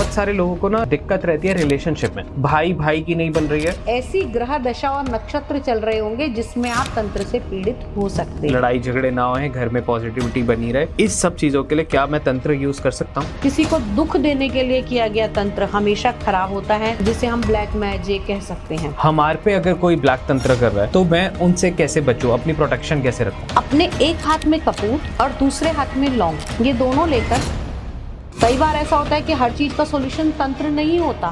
बहुत सारे लोगों को ना दिक्कत रहती है रिलेशनशिप में, भाई भाई की नहीं बन रही है। ऐसी ग्रह दशा और नक्षत्र चल रहे होंगे जिसमें आप तंत्र से पीड़ित हो सकते हैं। लड़ाई झगड़े ना हो, घर में पॉजिटिविटी बनी रहे, इस सब चीजों के लिए क्या मैं तंत्र यूज कर सकता हूँ? किसी को दुख देने के लिए किया गया तंत्र हमेशा खराब होता है, जिसे हम ब्लैक मैजिक कह सकते हैं। हमारे पे अगर कोई ब्लैक तंत्र कर रहा है तो मैं उनसे कैसे बचूं, अपनी प्रोटेक्शन कैसे रखूं? अपने एक हाथ में कपूर और दूसरे हाथ में लौंग, ये दोनों लेकर, कई बार ऐसा होता है कि हर चीज का सॉल्यूशन तंत्र नहीं होता।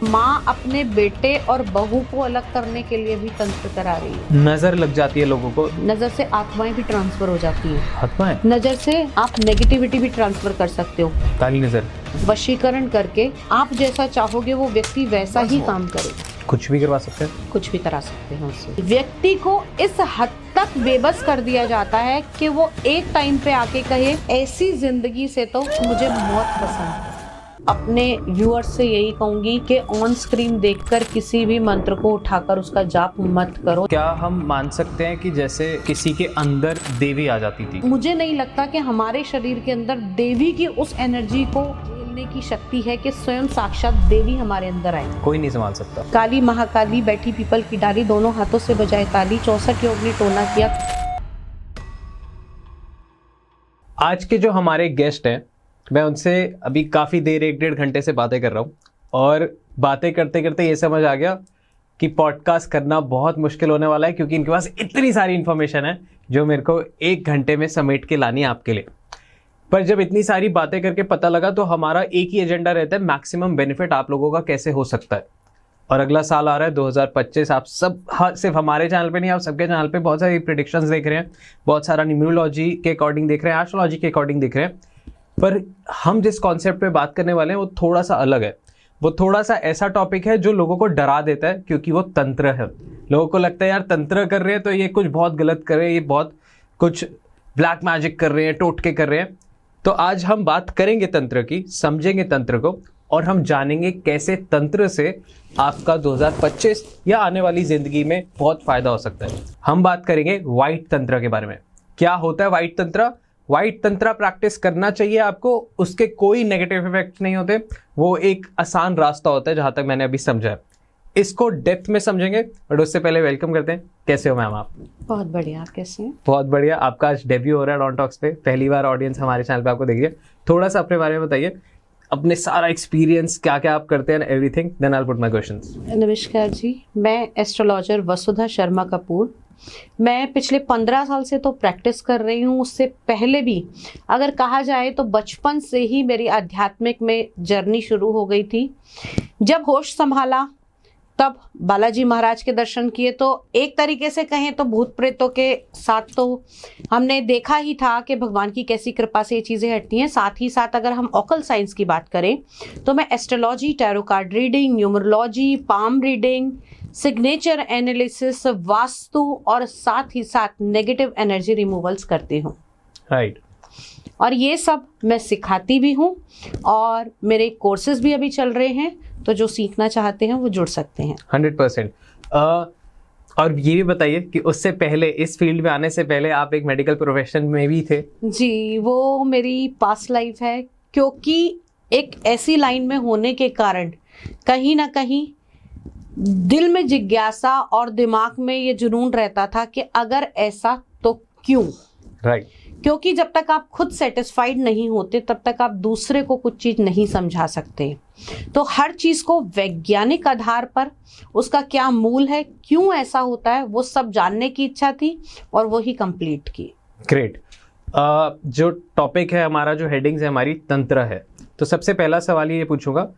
माँ अपने बेटे और बहू को अलग करने के लिए भी तंत्र करा रही है। नजर लग जाती है लोगों को, नजर से आत्माएं भी ट्रांसफर हो जाती हैं। आत्माएं, नजर से आप नेगेटिविटी भी ट्रांसफर कर सकते हो। काली नजर, वशीकरण करके आप जैसा चाहोगे वो व्यक्ति वैसा ही काम करे। कुछ भी करवा सकते हैं, कुछ भी करा सकते हैं उससे। व्यक्ति को इस हद तक बेबस कर दिया जाता है कि वो एक टाइम पे आके कहे ऐसी जिंदगी से तो मुझे मौत पसंद है। अपने व्यूअर्स से यही कहूंगी कि ऑन स्क्रीन देखकर किसी भी मंत्र को उठाकर उसका जाप मत करो। क्या हम मान सकते हैं कि जैसे किसी के अंदर देवी आ जाती थी? मुझे नहीं लगता कि हमारे शरीर के अंदर देवी की उस एनर्जी को झेलने की शक्ति है कि स्वयं साक्षात देवी हमारे अंदर आए। कोई नहीं संभाल सकता। काली महाकाली बैठी पीपल की डाली, दोनों हाथों से बजाए ताली, 64 योगिनी टोना किया। आज के जो हमारे गेस्ट हैं, मैं उनसे अभी काफ़ी देर 1-1.5 घंटे से बातें कर रहा हूँ और बातें करते करते ये समझ आ गया कि पॉडकास्ट करना बहुत मुश्किल होने वाला है, क्योंकि इनके पास इतनी सारी इन्फॉर्मेशन है जो मेरे को 1 घंटे में समेट के लानी है आपके लिए। पर जब इतनी सारी बातें करके पता लगा तो हमारा एक ही एजेंडा रहता है, मैक्सिमम बेनिफिट आप लोगों का कैसे हो सकता है। और अगला साल आ रहा है 2025, आप सब सिर्फ हमारे चैनल पे नहीं, आप सबके चैनल पे बहुत सारी प्रेडिक्शंस देख रहे हैं, बहुत सारा न्यूमरोलॉजी के अकॉर्डिंग देख रहे हैं, एस्ट्रोलॉजी के अकॉर्डिंग देख रहे हैं। पर हम जिस कॉन्सेप्ट पे बात करने वाले हैं वो थोड़ा सा अलग है। वो थोड़ा सा ऐसा टॉपिक है जो लोगों को डरा देता है, क्योंकि वो तंत्र है। लोगों को लगता है यार तंत्र कर रहे हैं तो ये कुछ बहुत गलत कर रहे हैं, ये बहुत कुछ ब्लैक मैजिक कर रहे हैं, टोटके कर रहे हैं। तो आज हम बात करेंगे तंत्र की, समझेंगे तंत्र को, और हम जानेंगे कैसे तंत्र से आपका 2025 या आने वाली जिंदगी में बहुत फायदा हो सकता है। हम बात करेंगे व्हाइट तंत्र के बारे में। क्या होता है व्हाइट तंत्र? व्हाइट तंत्र प्रैक्टिस करना चाहिए आपको, उसके कोई नेगेटिव इफेक्ट नहीं होते। वो एक आसान रास्ता होता है जहां तक मैंने अभी समझा है। इसको डेप्थ में समझेंगे, बट उससे पहले वेलकम करते हैं। कैसे हो मैम आप? बहुत बढ़िया, आप कैसे हैं? बहुत बढ़िया। आपका आज डेब्यू हो रहा है डॉन टॉक्स पे, पहली बार ऑडियंस हमारे चैनल पे आपको देख रही है। थोड़ा सा अपने बारे में बताइए, अपने सारा एक्सपीरियंस, क्या क्या आप करते हैं, everything, then I will put my questions. नमस्कार जी, मैं एस्ट्रोलॉजर वसुधा शर्मा कपूर। मैं पिछले 15 साल से तो प्रैक्टिस कर रही हूँ। उससे पहले भी अगर कहा जाए तो बचपन से ही मेरी आध्यात्मिक में जर्नी शुरू हो गई थी। जब होश संभाला तब बालाजी महाराज के दर्शन किए, तो एक तरीके से कहें तो भूत प्रेतों के साथ तो हमने देखा ही था कि भगवान की कैसी कृपा से ये चीज़ें हटती हैं। साथ ही साथ अगर हम ऑकल साइंस की बात करें तो मैं astrology, tarot card reading, numerology, palm reading, signature analysis, vastu और साथ ही साथ नेगेटिव एनर्जी रिमूवल्स करती हूँ। राइट। और ये सब मैं सिखाती भी हूँ और मेरे कोर्सेज भी अभी चल रहे हैं, तो जो सीखना चाहते हैं वो जुड़ सकते हैं। 100%। और ये भी बताइए कि उससे पहले, इस फील्ड में आने से पहले आप एक मेडिकल प्रोफेशन में भी थे? जी, वो मेरी पास्ट लाइफ है, क्योंकि एक ऐसी लाइन में होने के कारण कहीं ना कहीं दिल में जिज्ञासा और दिमाग में ये जुनून रहता था कि अगर ऐसा तो क्यों। राइट। क्योंकि जब तक आप खुद सेटिस्फाइड नहीं होते तब तक आप दूसरे को कुछ चीज़ नहीं समझा सकते। तो हर चीज़ को वैज्ञानिक आधार पर, उसका क्या मूल है, क्यों ऐसा होता है, वो सब जानने की इच्छा थी और वो ही कंप्लीट की। ग्रेट। जो टॉपिक है हमारा, जो हेडिंग्स है हमारी, तंत्र है। तो सबसे पहला सवाल ये पूछूंगा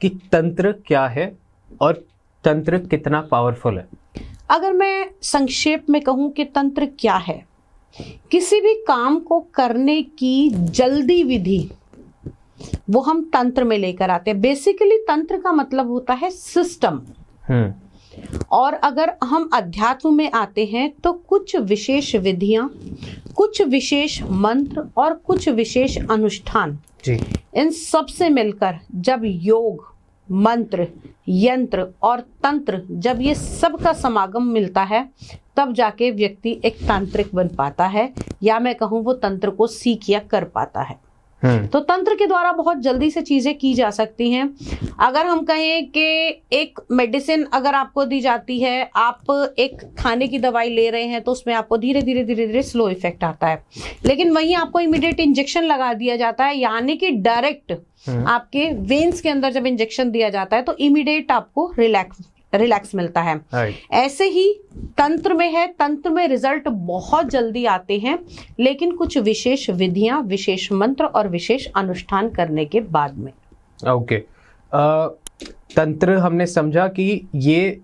कि तंत्र क्या है और तंत्र कितना पावरफुल है? अगर मैं संक्षेप में कहूँ कि तंत्र क्या है, किसी भी काम को करने की जल्दी विधि वो हम तंत्र में लेकर आते हैं। बेसिकली तंत्र का मतलब होता है सिस्टम। और अगर हम अध्यात्म में आते हैं तो कुछ विशेष विधियां, कुछ विशेष मंत्र और कुछ विशेष अनुष्ठान जी, इन सब से मिलकर जब योग, मंत्र, यंत्र और तंत्र, जब ये सब का समागम मिलता है तब जाके व्यक्ति एक तांत्रिक बन पाता है, या मैं कहूँ वो तंत्र को सीख या कर पाता है। तो तंत्र के द्वारा बहुत जल्दी से चीजें की जा सकती हैं। अगर हम कहें कि एक मेडिसिन अगर आपको दी जाती है, आप एक खाने की दवाई ले रहे हैं तो उसमें आपको धीरे धीरे धीरे धीरे स्लो इफेक्ट आता है, लेकिन वहीं आपको इमीडिएट इंजेक्शन लगा दिया जाता है, यानी कि डायरेक्ट आपके वेन्स के अंदर जब इंजेक्शन दिया जाता है तो इमीडिएट आपको रिलैक्स मिलता है। ऐसे ही तंत्र में है, तंत्र में रिजल्ट बहुत जल्दी आते हैं, लेकिन कुछ विशेष विधियां, विशेष मंत्र और विशेष अनुष्ठान करने के बाद में। ओके, तंत्र हमने समझा कि ये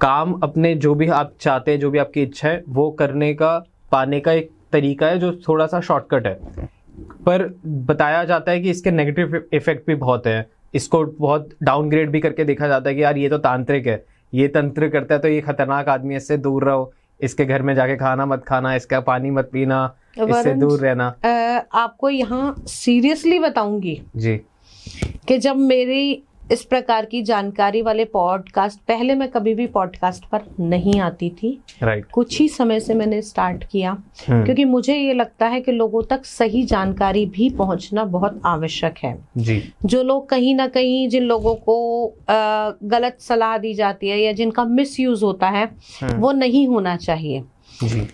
काम अपने जो भी आप चाहते हैं, जो भी आपकी इच्छा है वो करने का, पाने का एक तरीका है जो थोड़ा सा शॉर्टकट है, पर बताया जाता है कि इसके नेगेटिव इफेक्ट भी बहुत है। इसको बहुत डाउनग्रेड भी करके देखा जाता है कि यार ये तो तांत्रिक है, ये तंत्र करता है तो ये खतरनाक आदमी है, इससे दूर रहो, इसके घर में जाके खाना मत खाना, इसका पानी मत पीना, इससे दूर रहना। आपको यहाँ सीरियसली बताऊंगी जी कि जब मेरी इस प्रकार की जानकारी वाले पॉडकास्ट, पहले मैं कभी भी पॉडकास्ट पर नहीं आती थी, राइट, कुछ ही समय से मैंने स्टार्ट किया, क्योंकि मुझे ये लगता है कि लोगों तक सही जानकारी भी पहुंचना बहुत आवश्यक है। जी, जो लोग कहीं ना कहीं, जिन लोगों को गलत सलाह दी जाती है या जिनका मिसयूज होता है, वो नहीं होना चाहिए। जी।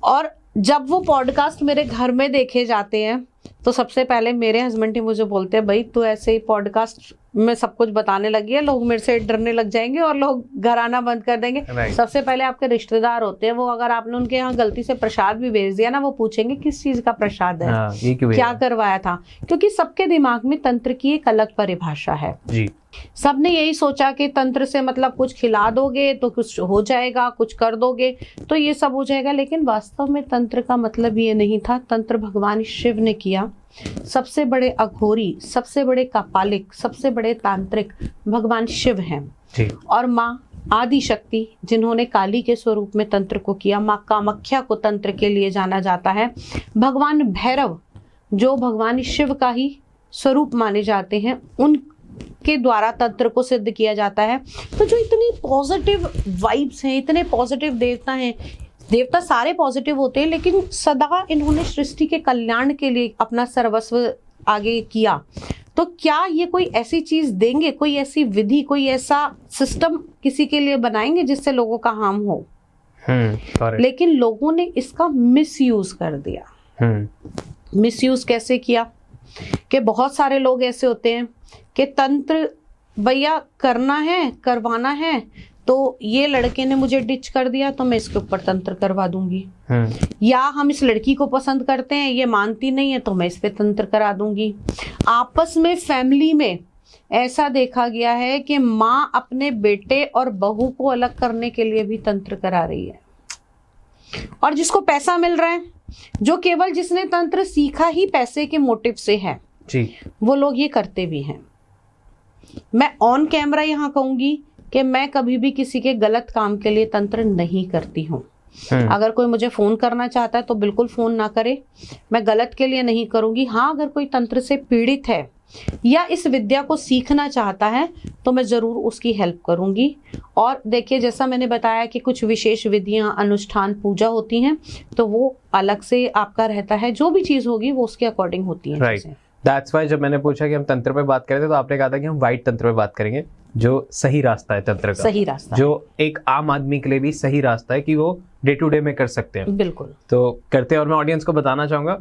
और जब वो पॉडकास्ट मेरे घर में देखे जाते हैं तो सबसे पहले मेरे हस्बैंड ही मुझे बोलते हैं, भाई तू ऐसे ही पॉडकास्ट में सब कुछ बताने लगी है, लोग मेरे से डरने लग जाएंगे और लोग घर आना बंद कर देंगे। सबसे पहले आपके रिश्तेदार होते हैं, वो अगर आपने उनके यहाँ गलती से प्रसाद भी भेज दिया ना, वो पूछेंगे किस चीज का प्रसाद है, ये क्या करवाया था, क्योंकि सबके दिमाग में तंत्र की एक अलग परिभाषा है। जी। सबने यही सोचा कि तंत्र से मतलब कुछ खिला दोगे तो कुछ हो जाएगा, कुछ कर दोगे तो ये सब हो जाएगा, लेकिन वास्तव में तंत्र का मतलब ये नहीं था। तंत्र भगवान शिव ने किया। सबसे बड़े अघोरी, सबसे बड़े कापालिक, सबसे बड़े तांत्रिक भगवान शिव हैं। और माँ आदि शक्ति, जिन्होंने काली के स्वरूप में तंत्र को किया, माँ कामाख्या को तंत्र के लिए जाना जाता है। भगवान भैरव, जो भगवान शिव का ही स्वरूप माने जाते हैं, उनके द्वारा तंत्र को सिद्ध किया जाता है। तो जो इतनी पॉजिटिव वाइब्स हैं, इतने पॉजिटिव देवता हैं, देवता सारे पॉजिटिव होते हैं, लेकिन सदा इन्होंने सृष्टि के कल्याण के लिए अपना सर्वस्व आगे किया। तो क्या ये कोई ऐसी चीज देंगे, कोई ऐसी विधि, कोई ऐसा सिस्टम किसी के लिए बनाएंगे जिससे लोगों का हार्म हो? लेकिन लोगों ने इसका मिसयूज कर दिया। मिसयूज कैसे किया कि बहुत सारे लोग ऐसे होते हैं कि तंत्र भैया करना है, करवाना है, तो ये लड़के ने मुझे डिच कर दिया तो मैं इसके ऊपर तंत्र करवा दूंगी, या हम इस लड़की को पसंद करते हैं, ये मानती नहीं है तो मैं इस पे तंत्र करा दूंगी। आपस में फैमिली में ऐसा देखा गया है कि माँ अपने बेटे और बहू को अलग करने के लिए भी तंत्र करा रही है, और जिसको पैसा मिल रहा है, जो केवल जिसने तंत्र सीखा ही पैसे के मोटिव से है जी, वो लोग ये करते भी हैं। मैं ऑन कैमरा यहाँ कहूंगी कि मैं कभी भी किसी के गलत काम के लिए तंत्र नहीं करती हूँ। अगर कोई मुझे फोन करना चाहता है तो बिल्कुल फोन ना करे, मैं गलत के लिए नहीं करूंगी। हाँ, अगर कोई तंत्र से पीड़ित है या इस विद्या को सीखना चाहता है तो मैं जरूर उसकी हेल्प करूंगी। और देखिए, जैसा मैंने बताया कि कुछ विशेष विधियां, अनुष्ठान, पूजा होती हैं, तो वो अलग से आपका रहता है, जो भी चीज होगी वो उसके अकॉर्डिंग होती है। राइट, दैट्स वाई जब मैंने पूछा कि हम तंत्र पे बात करें तो आपने कहा था कि हम वाइट तंत्र पे बात करेंगे, जो सही रास्ता है तंत्र का, सही रास्ता, जो एक आम आदमी के लिए भी सही रास्ता है कि वो डे टू डे में कर सकते हैं। बिल्कुल, तो करते हैं। और मैं ऑडियंस को बताना चाहूंगा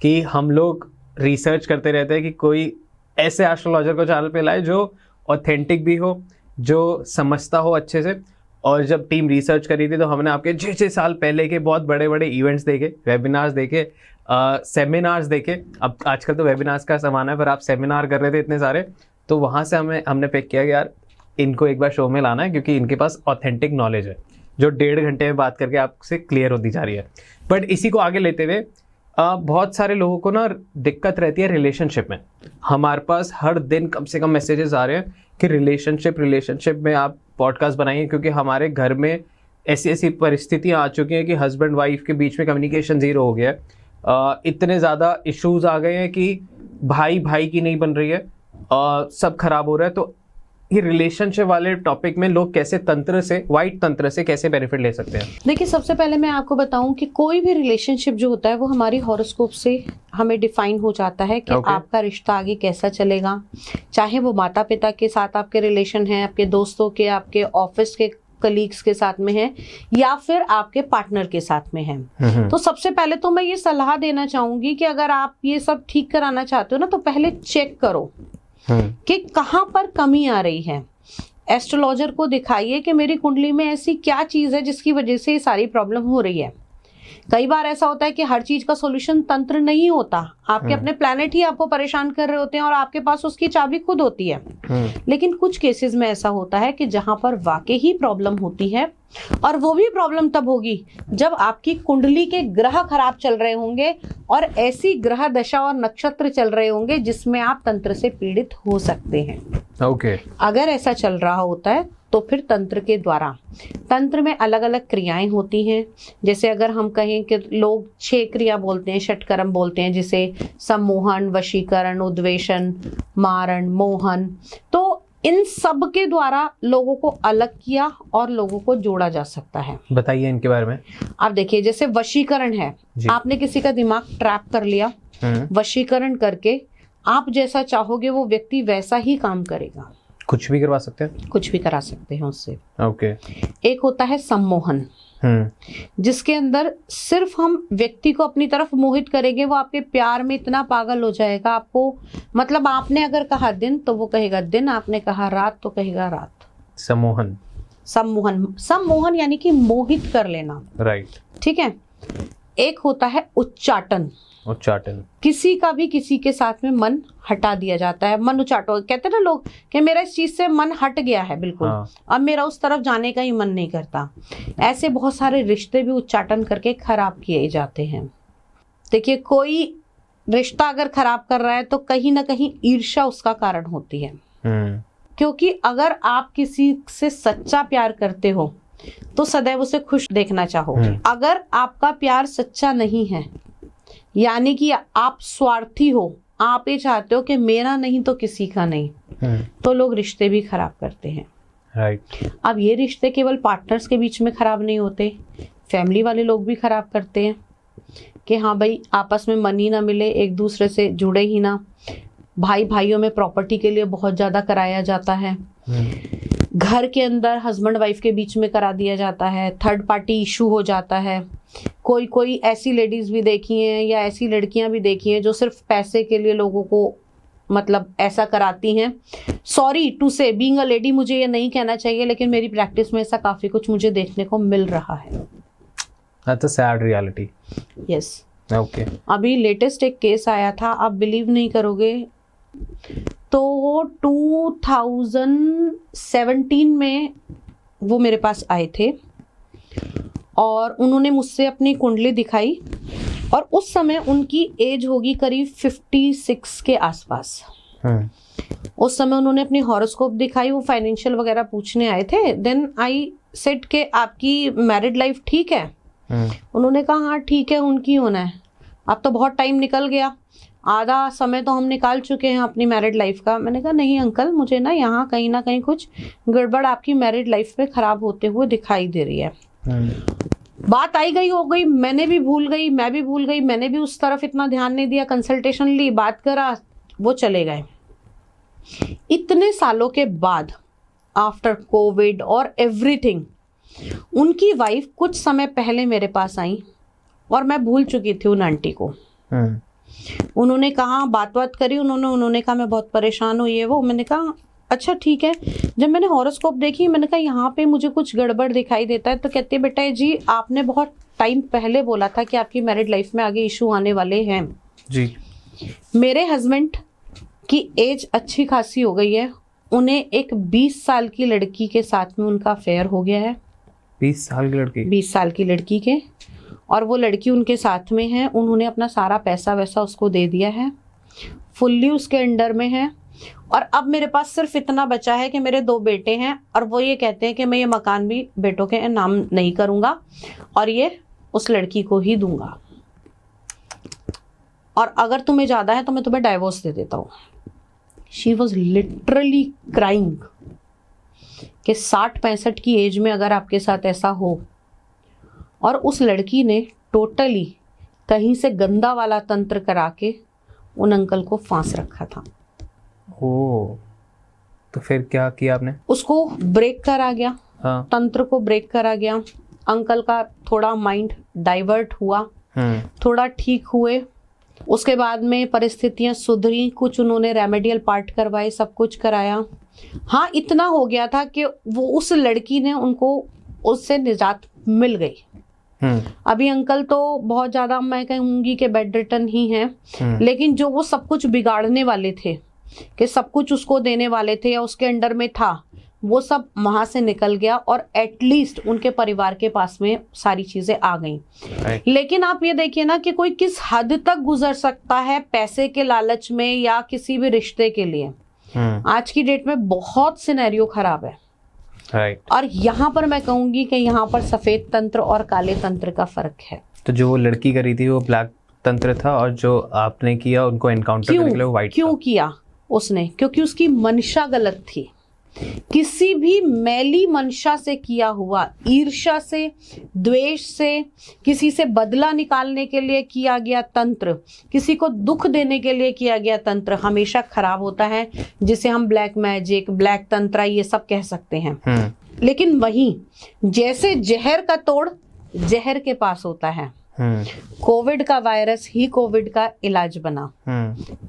कि हम लोग रिसर्च करते रहते हैं कि कोई ऐसे एस्ट्रोलॉजर को चैनल पे लाए जो ऑथेंटिक भी हो, जो समझता हो अच्छे से। और जब टीम रिसर्च करी थी तो हमने आपके 6 साल पहले के बहुत बड़े बड़े इवेंट्स देखे, वेबिनार्स देखे, सेमिनार्स देखे। अब आजकल तो वेबिनार्स का ज़माना है, पर आप सेमिनार कर रहे थे इतने सारे, तो वहाँ से हमने पिक किया कि यार इनको एक बार शो में लाना है, क्योंकि इनके पास ऑथेंटिक नॉलेज है जो 1.5 घंटे में बात करके आपसे क्लियर होती जा रही है। बट इसी को आगे लेते हुए बहुत सारे लोगों को ना दिक्कत रहती है रिलेशनशिप में। हमारे पास हर दिन कम से कम मैसेजेस आ रहे हैं कि रिलेशनशिप में आप पॉडकास्ट बनाइए, क्योंकि हमारे घर में ऐसी ऐसी परिस्थितियाँ आ चुकी हैं कि हस्बैंड वाइफ के बीच में कम्युनिकेशन ज़ीरो हो गया है। इतने ज़्यादा इश्यूज आ गए हैं कि भाई भाई की नहीं बन रही है, सब खराब हो रहा है। तो ये रिलेशनशिप वाले टॉपिक में लोग कैसे तंत्र से, वाइट तंत्र से कैसे बेनिफिट ले सकते हैं? देखिए, सबसे पहले मैं आपको बताऊं कि कोई भी रिलेशनशिप जो होता है वो हमारी हॉरोस्कोप से हमें डिफाइन हो जाता है कि आपका रिश्ता आगे कैसा चलेगा। चाहे वो माता पिता के साथ आपके रिलेशन है, आपके दोस्तों के, आपके ऑफिस के कलीग्स के साथ में है, या फिर आपके पार्टनर के साथ में है। तो सबसे पहले तो मैं ये सलाह देना चाहूंगी कि अगर आप ये सब ठीक कराना चाहते हो ना, तो पहले चेक करो कि कहाँ पर कमी आ रही है। एस्ट्रोलॉजर को दिखाइए कि मेरी कुंडली में ऐसी क्या चीज है जिसकी वजह से ये सारी प्रॉब्लम हो रही है। कई बार ऐसा होता है कि हर चीज का सॉल्यूशन तंत्र नहीं होता, आपके अपने प्लैनेट ही आपको परेशान कर रहे होते हैं और आपके पास उसकी चाबी खुद होती है। लेकिन कुछ केसेस में ऐसा होता है कि जहां पर वाकई ही प्रॉब्लम होती है, और वो भी प्रॉब्लम तब होगी जब आपकी कुंडली के ग्रह खराब चल रहे होंगे और ऐसी ग्रह दशा और नक्षत्र चल रहे होंगे जिसमें आप तंत्र से पीड़ित हो सकते हैं। अगर ऐसा चल रहा होता है तो फिर तंत्र के द्वारा, तंत्र में अलग अलग क्रियाएं होती हैं। जैसे अगर हम कहें कि लोग 6 क्रिया बोलते हैं, षटकर्म बोलते हैं, जिसे सम्मोहन, वशीकरण, उद्वेशन, मारण, मोहन। तो इन सब के द्वारा लोगों को अलग किया और लोगों को जोड़ा जा सकता है। बताइए इनके बारे में। आप देखिए, जैसे वशीकरण है, आपने किसी का दिमाग ट्रैप कर लिया, वशीकरण करके आप जैसा चाहोगे वो व्यक्ति वैसा ही काम करेगा। कुछ भी करवा सकते हैं? कुछ भी करा सकते हैं उससे। ओके। एक होता है सम्मोहन, जिसके अंदर सिर्फ हम व्यक्ति को अपनी तरफ मोहित करेंगे, वो आपके प्यार में इतना पागल हो जाएगा आपको, मतलब आपने अगर कहा दिन तो वो कहेगा दिन, आपने कहा रात तो कहेगा रात। सम्मोहन। सम्मोहन, सम्मोहन यानी कि मोहित कर लेना। राइट। ठीक है। एक होता है उच्चाटन। उच्चाटन, किसी का भी किसी के साथ में मन हटा दिया जाता है। मन उच्चाटो कहते हैं ना लोग कि मेरा इस चीज से मन हट गया है बिल्कुल, अब मेरा उस तरफ जाने का ही मन नहीं करता। ऐसे बहुत सारे रिश्ते भी उच्चाटन करके खराब किए जाते हैं। देखिए, कोई रिश्ता अगर खराब कर रहा है तो कहीं ना कहीं ईर्ष्या उसका कारण होती है। क्योंकि अगर आप किसी से सच्चा प्यार करते हो तो सदैव उसे खुश देखना चाहोगे। अगर आपका प्यार सच्चा नहीं है, यानी कि आप स्वार्थी हो, आप ये चाहते हो कि मेरा नहीं तो किसी का नहीं, तो लोग रिश्ते भी खराब करते हैं। राइट। अब ये रिश्ते केवल पार्टनर्स के बीच में खराब नहीं होते, फैमिली वाले लोग भी खराब करते हैं कि हाँ भाई, आपस में मन ही ना मिले, एक दूसरे से जुड़े ही ना। भाई भाइयों में प्रॉपर्टी के लिए बहुत ज्यादा कराया जाता है। घर के अंदर हस्बैंड वाइफ के बीच में करा दिया जाता है, थर्ड पार्टी इशू हो जाता है। कोई ऐसी लेडीज भी देखी हैं या ऐसी लड़कियां भी देखी हैं जो सिर्फ पैसे के लिए लोगों को मतलब ऐसा कराती हैं। सॉरी टू से, बीइंग अ लेडी मुझे ये नहीं कहना चाहिए, लेकिन मेरी प्रैक्टिस में ऐसा काफी कुछ मुझे देखने को मिल रहा है। That's a sad reality. Yes. Okay. अभी लेटेस्ट एक केस आया था, आप बिलीव नहीं करोगे, तो 2017 में वो मेरे पास आए थे और उन्होंने मुझसे अपनी कुंडली दिखाई और उस समय उनकी एज होगी करीब 56 के आसपास। उस समय उन्होंने अपनी हॉरोस्कोप दिखाई, वो फाइनेंशियल वगैरह पूछने आए थे। देन आई सेड के आपकी मैरिड लाइफ ठीक है? उन्होंने कहा हाँ ठीक है, उनकी होना है। अब तो बहुत टाइम निकल गया, आधा समय तो हम निकाल चुके हैं अपनी मैरिड लाइफ का। मैंने कहा नहीं अंकल, मुझे ना कहीं कुछ गड़बड़ आपकी मैरिड लाइफ में खराब होते हुए दिखाई दे रही है। बात आई गई हो गई, मैंने भी भूल गई, मैं भी भूल गई, मैंने भी उस तरफ इतना ध्यान नहीं दिया। कंसल्टेशन ली, बात करा, वो चले गए। इतने सालों के बाद, आफ्टर कोविड और एवरीथिंग, उनकी वाइफ कुछ समय पहले मेरे पास आई और मैं भूल चुकी थी उन आंटी को। उन्होंने कहा, बात करी उन्होंने कहा मैं बहुत परेशान हूँ, ये वो। मैंने कहा अच्छा ठीक है। जब मैंने हॉरोस्कोप देखी, मैंने कहा यहाँ पे मुझे कुछ गड़बड़ दिखाई देता है। तो कहते बेटा जी, आपने बहुत टाइम पहले बोला था कि आपकी मैरिड लाइफ में आगे इशू आने वाले हैं जी। मेरे हस्बैंड की एज अच्छी खासी हो गई है, उन्हें एक 20 साल की लड़की के साथ में उनका अफेयर हो गया है। 20 साल की लड़की? 20 साल की लड़की के, और वो लड़की उनके साथ में है। उन्होंने अपना सारा पैसा वैसा उसको दे दिया है, फुल्ली उसके अंडर में है। और अब मेरे पास सिर्फ इतना बचा है कि मेरे 2 बेटे हैं और वो ये कहते हैं कि मैं ये मकान भी बेटों के नाम नहीं करूंगा और ये उस लड़की को ही दूंगा, और अगर तुम्हें ज्यादा है तो मैं तुम्हें डाइवोर्स दे देता हूँ। शी वॉज लिटरली क्राइंग कि 60-65 की एज में अगर आपके साथ ऐसा हो। और उस लड़की ने टोटली कहीं से गंदा वाला तंत्र करा के उन अंकल को फांस रखा था। ओ, तो फिर क्या किया आपने? उसको ब्रेक करा गया। हाँ। तंत्र को ब्रेक करा गया। अंकल का थोड़ा माइंड डाइवर्ट हुआ, थोड़ा ठीक हुए। उसके बाद में परिस्थितियां सुधरी, कुछ उन्होंने रेमेडियल पार्ट करवाए, सब कुछ कराया। हाँ, इतना हो गया था कि वो उस लड़की ने उनको उससे निजात मिल गई। अभी अंकल तो बहुत ज्यादा मैं कहूंगी कि बेड रिटर्न ही हैं, लेकिन जो वो सब कुछ बिगाड़ने वाले थे, कि सब कुछ उसको देने वाले थे या उसके अंडर में था, वो सब वहां से निकल गया और एटलीस्ट उनके परिवार के पास में सारी चीजें आ गईं। लेकिन आप ये देखिए ना कि कोई किस हद तक गुजर सकता है पैसे के लालच में या किसी भी रिश्ते के लिए। आज की डेट में बहुत सिनेरियो खराब है। और यहाँ पर मैं कहूंगी कि यहाँ पर सफेद तंत्र और काले तंत्र का फर्क है। तो जो वो लड़की करी थी वो ब्लैक तंत्र था, और जो आपने किया उनको एनकाउंटर करने के लिए वो व्हाइट। क्यों किया उसने? क्योंकि उसकी मंशा गलत थी। किसी भी मैली मंशा से किया हुआ, ईर्ष्या से, द्वेष से, किसी से बदला निकालने के लिए किया गया तंत्र, किसी को दुख देने के लिए किया गया तंत्र हमेशा खराब होता है, जिसे हम ब्लैक मैजिक, ब्लैक तंत्र ये सब कह सकते हैं। लेकिन वहीं जैसे जहर का तोड़ जहर के पास होता है, कोविड का वायरस ही कोविड का इलाज बना,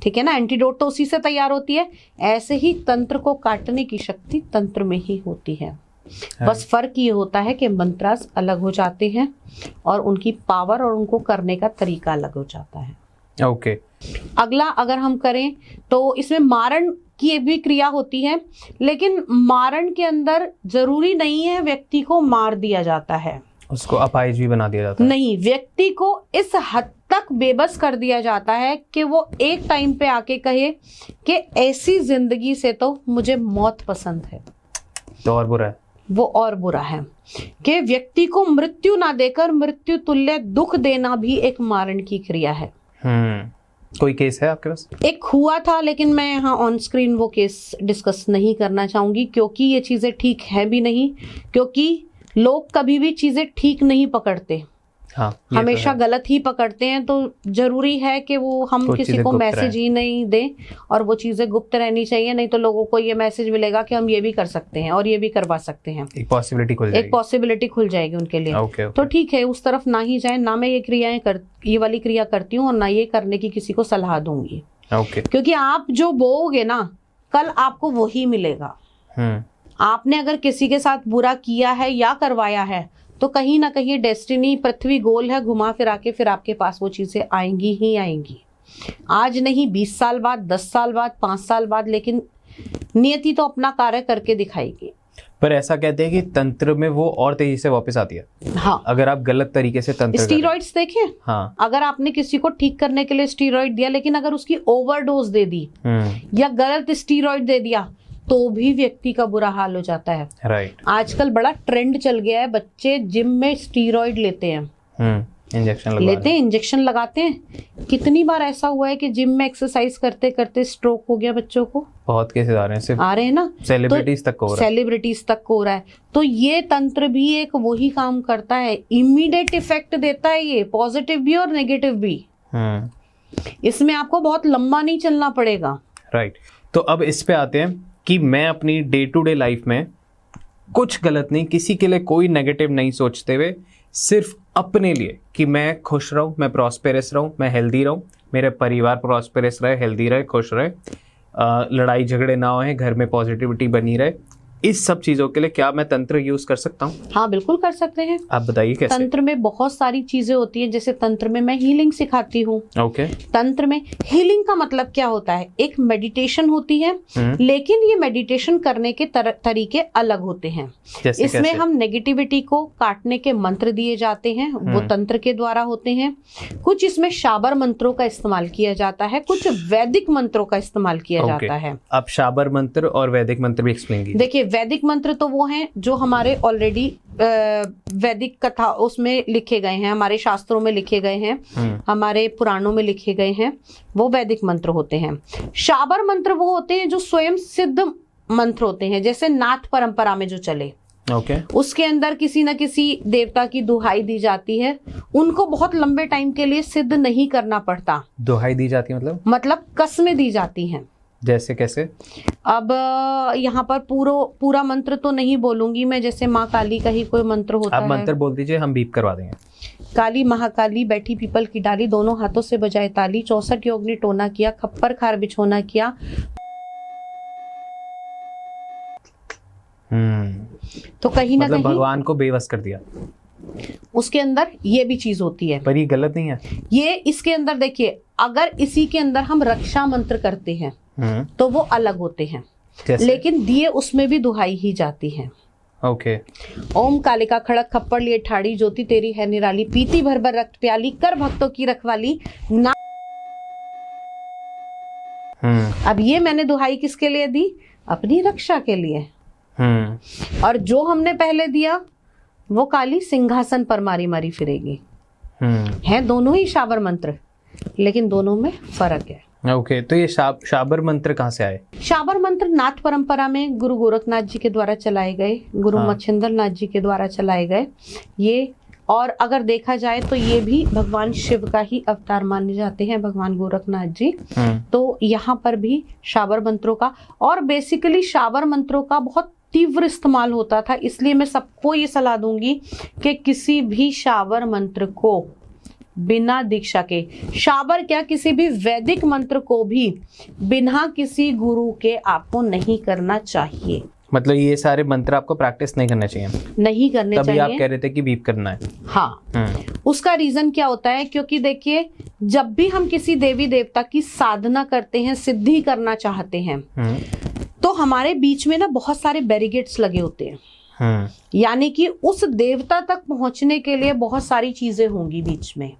ठीक है ना, एंटीडोट तो उसी से तैयार होती है। ऐसे ही तंत्र को काटने की शक्ति तंत्र में ही होती है। बस फर्क ये होता है कि मंत्रास अलग हो जाते हैं और उनकी पावर और उनको करने का तरीका अलग हो जाता है। ओके। अगला अगर हम करें तो इसमें मारण की भी क्रिया होती है, लेकिन मारण के अंदर जरूरी नहीं है व्यक्ति को मार दिया जाता है, उसको अपाहिज भी बना दिया जाता है। नहीं, व्यक्ति को इस हद तक बेबस कर दिया जाता है कि वो एक टाइम पे आके कहे कि ऐसी जिंदगी से तो मुझे मौत पसंद है। तो और बुरा है वो, और बुरा है कि व्यक्ति को मृत्यु ना देकर मृत्यु तुल्य दुख देना भी एक मारण की क्रिया है। कोई केस है आपके पास? एक हुआ था, लेकिन मैं यहाँ ऑन स्क्रीन वो केस डिस्कस नहीं करना चाहूंगी, क्योंकि ये चीजें ठीक है भी नहीं, क्योंकि लोग कभी भी चीजें ठीक नहीं पकड़ते। हाँ, हमेशा तो गलत ही पकड़ते हैं। तो जरूरी है कि वो हम किसी को मैसेज ही नहीं दें और वो चीजें गुप्त रहनी चाहिए, नहीं तो लोगों को ये मैसेज मिलेगा कि हम ये भी कर सकते हैं और ये भी करवा सकते हैं। एक पॉसिबिलिटी खुल जाएगी उनके लिए। तो ठीक है, उस तरफ ना ही जाए। ना मैं ये वाली क्रिया करती हूँ और ना ये करने की किसी को सलाह दूंगी, क्योंकि आप जो बोओगे ना, कल आपको वही मिलेगा। आपने अगर किसी के साथ बुरा किया है या करवाया है तो कहीं ना कहीं डेस्टिनी, पृथ्वी गोल है, घुमा फिरा के फिर आपके पास वो चीजें आएंगी ही आएंगी। आज नहीं, 20 साल बाद, 10 साल बाद, 5 साल बाद, लेकिन नियति तो अपना कार्य करके दिखाएगी। पर ऐसा कहते हैं कि तंत्र में वो और तेजी से वापस आती है। हाँ, अगर आप गलत तरीके से तंत्र स्टीरॉइड्स देखें। हाँ, अगर आपने किसी को ठीक करने के लिए स्टीरॉइड दिया, लेकिन अगर उसकी ओवरडोज दे दी या गलत स्टीरॉइड दे दिया तो भी व्यक्ति का बुरा हाल हो जाता है। राइट। आजकल बड़ा ट्रेंड चल गया है, बच्चे जिम में स्टीरॉइड लेते हैं, इंजेक्शन लगाते हैं। कितनी बार ऐसा हुआ है कि जिम में एक्सरसाइज करते करते स्ट्रोक हो गया बच्चों को। बहुत केसेस आ रहे हैं ना, सेलिब्रिटीज तक को हो रहा है। तो ये तंत्र भी एक वही काम करता है, इमीडिएट इफेक्ट देता है, ये पॉजिटिव भी और नेगेटिव भी। इसमें आपको बहुत लंबा नहीं चलना पड़ेगा। राइट। तो अब इस पे आते हैं कि मैं अपनी डे टू डे लाइफ में कुछ गलत नहीं, किसी के लिए कोई नेगेटिव नहीं सोचते हुए, सिर्फ अपने लिए कि मैं खुश रहूं, मैं प्रॉस्पेरस रहूं, मैं हेल्दी रहूं, मेरे परिवार प्रॉस्पेरस रहे, हेल्दी रहे, खुश रहे, लड़ाई झगड़े ना होए, घर में पॉजिटिविटी बनी रहे, इस सब चीजों के लिए क्या मैं तंत्र यूज कर सकता हूँ? हाँ, बिल्कुल कर सकते हैं। आप बताइए कैसे? तंत्र में बहुत सारी चीजें होती हैं। जैसे तंत्र में मैं हीलिंग सिखाती हूँ। तंत्र में हीलिंग का मतलब क्या होता है? एक मेडिटेशन होती है, लेकिन ये मेडिटेशन करने के तरीके अलग होते हैं। इसमें हम नेगेटिविटी को काटने के मंत्र दिए जाते हैं, वो तंत्र के द्वारा होते हैं। कुछ इसमें शाबर मंत्रों का इस्तेमाल किया जाता है, कुछ वैदिक मंत्रों का इस्तेमाल किया जाता है। आप शाबर मंत्र और वैदिक मंत्र भी एक्सप्लेन कीजिए। देखिए, वैदिक मंत्र तो वो हैं जो हमारे ऑलरेडी वैदिक कथा उसमें लिखे गए हैं, हमारे शास्त्रों में लिखे गए हैं, हमारे पुराणों में लिखे गए हैं, वो वैदिक मंत्र होते हैं। शाबर मंत्र वो होते हैं जो स्वयं सिद्ध मंत्र होते हैं, जैसे नाथ परंपरा में जो चले। उसके अंदर किसी न किसी देवता की दुहाई दी जाती है, उनको बहुत लंबे टाइम के लिए सिद्ध नहीं करना पड़ता। दुहाई दी जाती है मतलब कसमें दी जाती हैं। जैसे कैसे? अब यहाँ पर पूरा मंत्र तो नहीं बोलूंगी मैं, जैसे माँ काली का ही कोई मंत्र होता है। आप मंत्र बोल दीजिए, हम बीप करवा देंगे। काली महाकाली बैठी पीपल की डाली, दोनों हाथों से बजाए ताली, 64 योगिनी टोना किया, खप्पर खार बिछोना किया। तो कहीं ना कहीं भगवान को बेवस कर दिया। उसके अंदर ये भी चीज होती है, पर ये गलत नहीं है। ये इसके अंदर देखिए, अगर इसी के अंदर हम रक्षा मंत्र करते हैं तो वो अलग होते हैं, लेकिन दिए उसमें भी दुहाई ही जाती है। ओके। ओम कालिका खड़क खप्पड़ लिए ठाड़ी, ज्योति तेरी है निराली, पीती भर भर रक्त प्याली, कर भक्तों की रखवाली ना। अब ये मैंने दुहाई किसके लिए दी? अपनी रक्षा के लिए। और जो हमने पहले दिया वो काली सिंहासन पर मारी मारी फिरेगी। है दोनों ही शाबर मंत्र, लेकिन दोनों में फर्क है। ओके, तो ये शाबर मंत्र कहाँ से आए? शाबर मंत्र नाथ परंपरा में गुरु गोरखनाथ जी के द्वारा चलाए गए, गुरु मच्छिंद्र नाथ जी के द्वारा चलाए गए ये। और अगर देखा जाए तो ये भी भगवान शिव का ही अवतार माने जाते हैं, भगवान गोरखनाथ जी। तो यहाँ पर भी शाबर मंत्रों का, और बेसिकली शाबर मंत्रों का बहुत तीव्र इस्तेमाल होता था, इसलिए मैं सबको ये सलाह दूंगी कि किसी भी शाबर मंत्र को बिना दीक्षा के, शाबर क्या किसी भी वैदिक मंत्र को भी बिना किसी गुरु के आपको नहीं करना चाहिए। मतलब ये सारे मंत्र आपको प्रैक्टिस नहीं करने चाहिए? नहीं करने चाहिए। तभी आप कह रहे थे कि बीप करना है। हाँ, उसका रीजन क्या होता है? क्योंकि देखिए, जब भी हम किसी देवी देवता की साधना करते हैं, सिद्धि करना चाहते हैं, तो हमारे बीच में ना बहुत सारे बैरिकेड्स लगे होते हैं। यानी कि उस देवता तक पहुंचने के लिए बहुत सारी चीजें होंगी बीच में।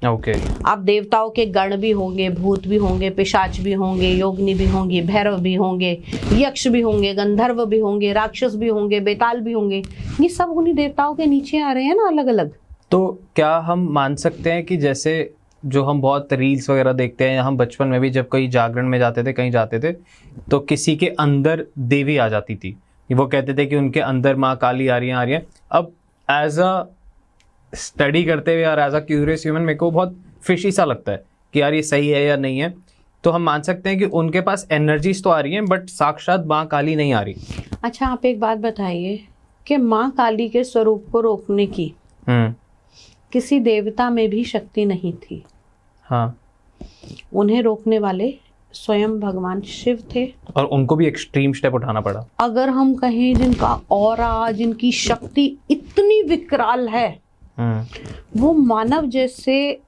ओके। अब देवताओं के गण भी होंगे, भूत भी होंगे, पिशाच भी होंगे, योगिनी भी होंगी, भैरव भी होंगे, यक्ष भी होंगे, गंधर्व भी होंगे, राक्षस भी होंगे, बेताल भी होंगे। ये सब उन्हीं देवताओं के नीचे आ रहे हैं ना, अलग अलग। तो क्या हम मान सकते हैं कि जैसे जो हम बहुत रील्स वगैरह देखते हैं, हम बचपन में भी जब कोई जागरण में जाते थे, कहीं जाते थे, तो किसी के अंदर देवी आ जाती थी, वो कहते थे कि उनके अंदर माँ काली आ रही है। अब एज अ स्टडी करते हुए और एज अ क्यूरियस ह्यूमन मेरे को बहुत फिशी सा लगता है कि यार ये सही है या नहीं है। तो हम मान सकते हैं कि उनके पास एनर्जीज तो आ रही हैं, बट साक्षात माँ काली नहीं आ रही। अच्छा, आप एक बात बताइए कि माँ काली के स्वरूप को रोकने की किसी देवता में भी शक्ति नहीं थी। हाँ, उन्हें रोकने वाले स्वयं भगवान शिव थे, और उनको भी एक्सट्रीम स्टेप उठाना पड़ा। अगर हम कहें जिनका ऑरा, जिनकी शक्ति इतनी विकराल है, वो मानव जैसे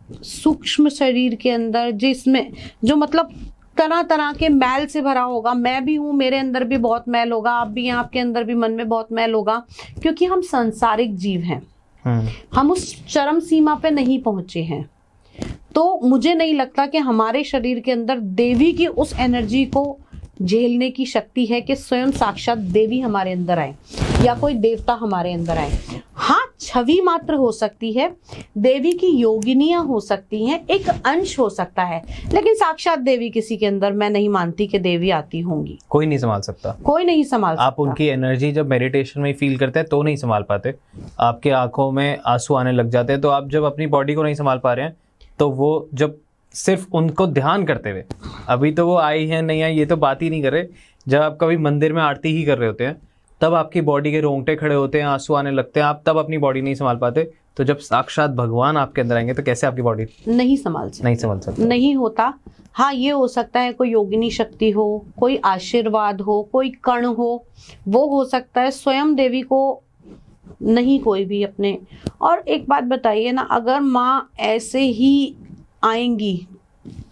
सूक्ष्म शरीर के अंदर, जिसमें जो मतलब तरह तरह के मैल से भरा होगा। मैं भी हूँ, मेरे अंदर भी बहुत मैल होगा, आप भी हैं, आपके अंदर भी मन में बहुत मैल होगा, क्योंकि हम सांसारिक जीव हैं। हम उस चरम सीमा पे नहीं पहुंचे हैं। तो मुझे नहीं लगता कि हमारे शरीर के अंदर देवी की उस एनर्जी को झेलने की शक्ति है कि स्वयं साक्षात देवी हमारे अंदर आए या कोई देवता हमारे अंदर आए। हाँ, छवि मात्र हो सकती है, देवी की योगिनियां हो सकती हैं, एक अंश हो सकता है, लेकिन साक्षात देवी किसी के अंदर मैं नहीं मानती कि देवी आती होंगी। कोई नहीं संभाल सकता, कोई नहीं संभाल सकता। आप उनकी एनर्जी जब मेडिटेशन में फील करते हैं तो नहीं संभाल पाते, आपके आंखों में आंसू आने लग जाते हैं। तो आप जब अपनी बॉडी को नहीं संभाल पा रहे हैं, तो वो जब सिर्फ उनको ध्यान करते हुए, अभी तो वो आई है नहीं आई ये तो बात ही नहीं कर रहे, जब आप कभी मंदिर में आरती ही कर रहे होते हैं, तब आपकी बॉडी के रोंगटे खड़े होते हैं, आंसू आने लगते हैं, आप तब अपनी बॉडी नहीं संभाल पाते। तो जब साक्षात भगवान आपके अंदर आएंगे तो कैसे आपकी बॉडी नहीं संभाल सकता, नहीं होता। हाँ, ये हो सकता है कोई योगिनी शक्ति हो, कोई आशीर्वाद हो, कोई कण हो, वो हो सकता है। स्वयं देवी को नहीं कोई भी अपने। और एक बात बताइए ना, अगर माँ ऐसे ही आएंगी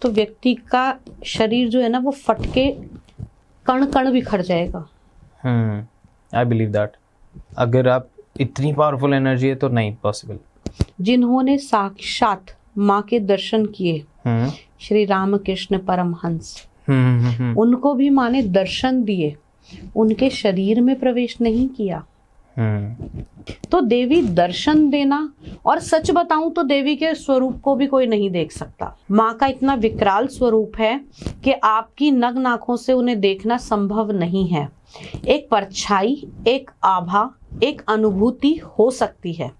तो व्यक्ति का शरीर जो है ना वो फटके कण कण बिखर जाएगा। I believe that. अगर आप इतनी पावरफुल एनर्जी है तो नहीं पॉसिबल। जिन्होंने साक्षात माँ के दर्शन किए, श्री रामकृष्ण परमहंस, उनको भी माँ ने दर्शन दिए उनके शरीर में प्रवेश नहीं किया। तो देवी दर्शन देना, और सच बताऊं तो देवी के स्वरूप को भी कोई नहीं देख सकता। माँ का इतना विकराल स्वरूप है कि आपकी नग्न आंखों से उन्हें देखना संभव नहीं है। एक परछाई, एक आभा, एक अनुभूति हो सकती है,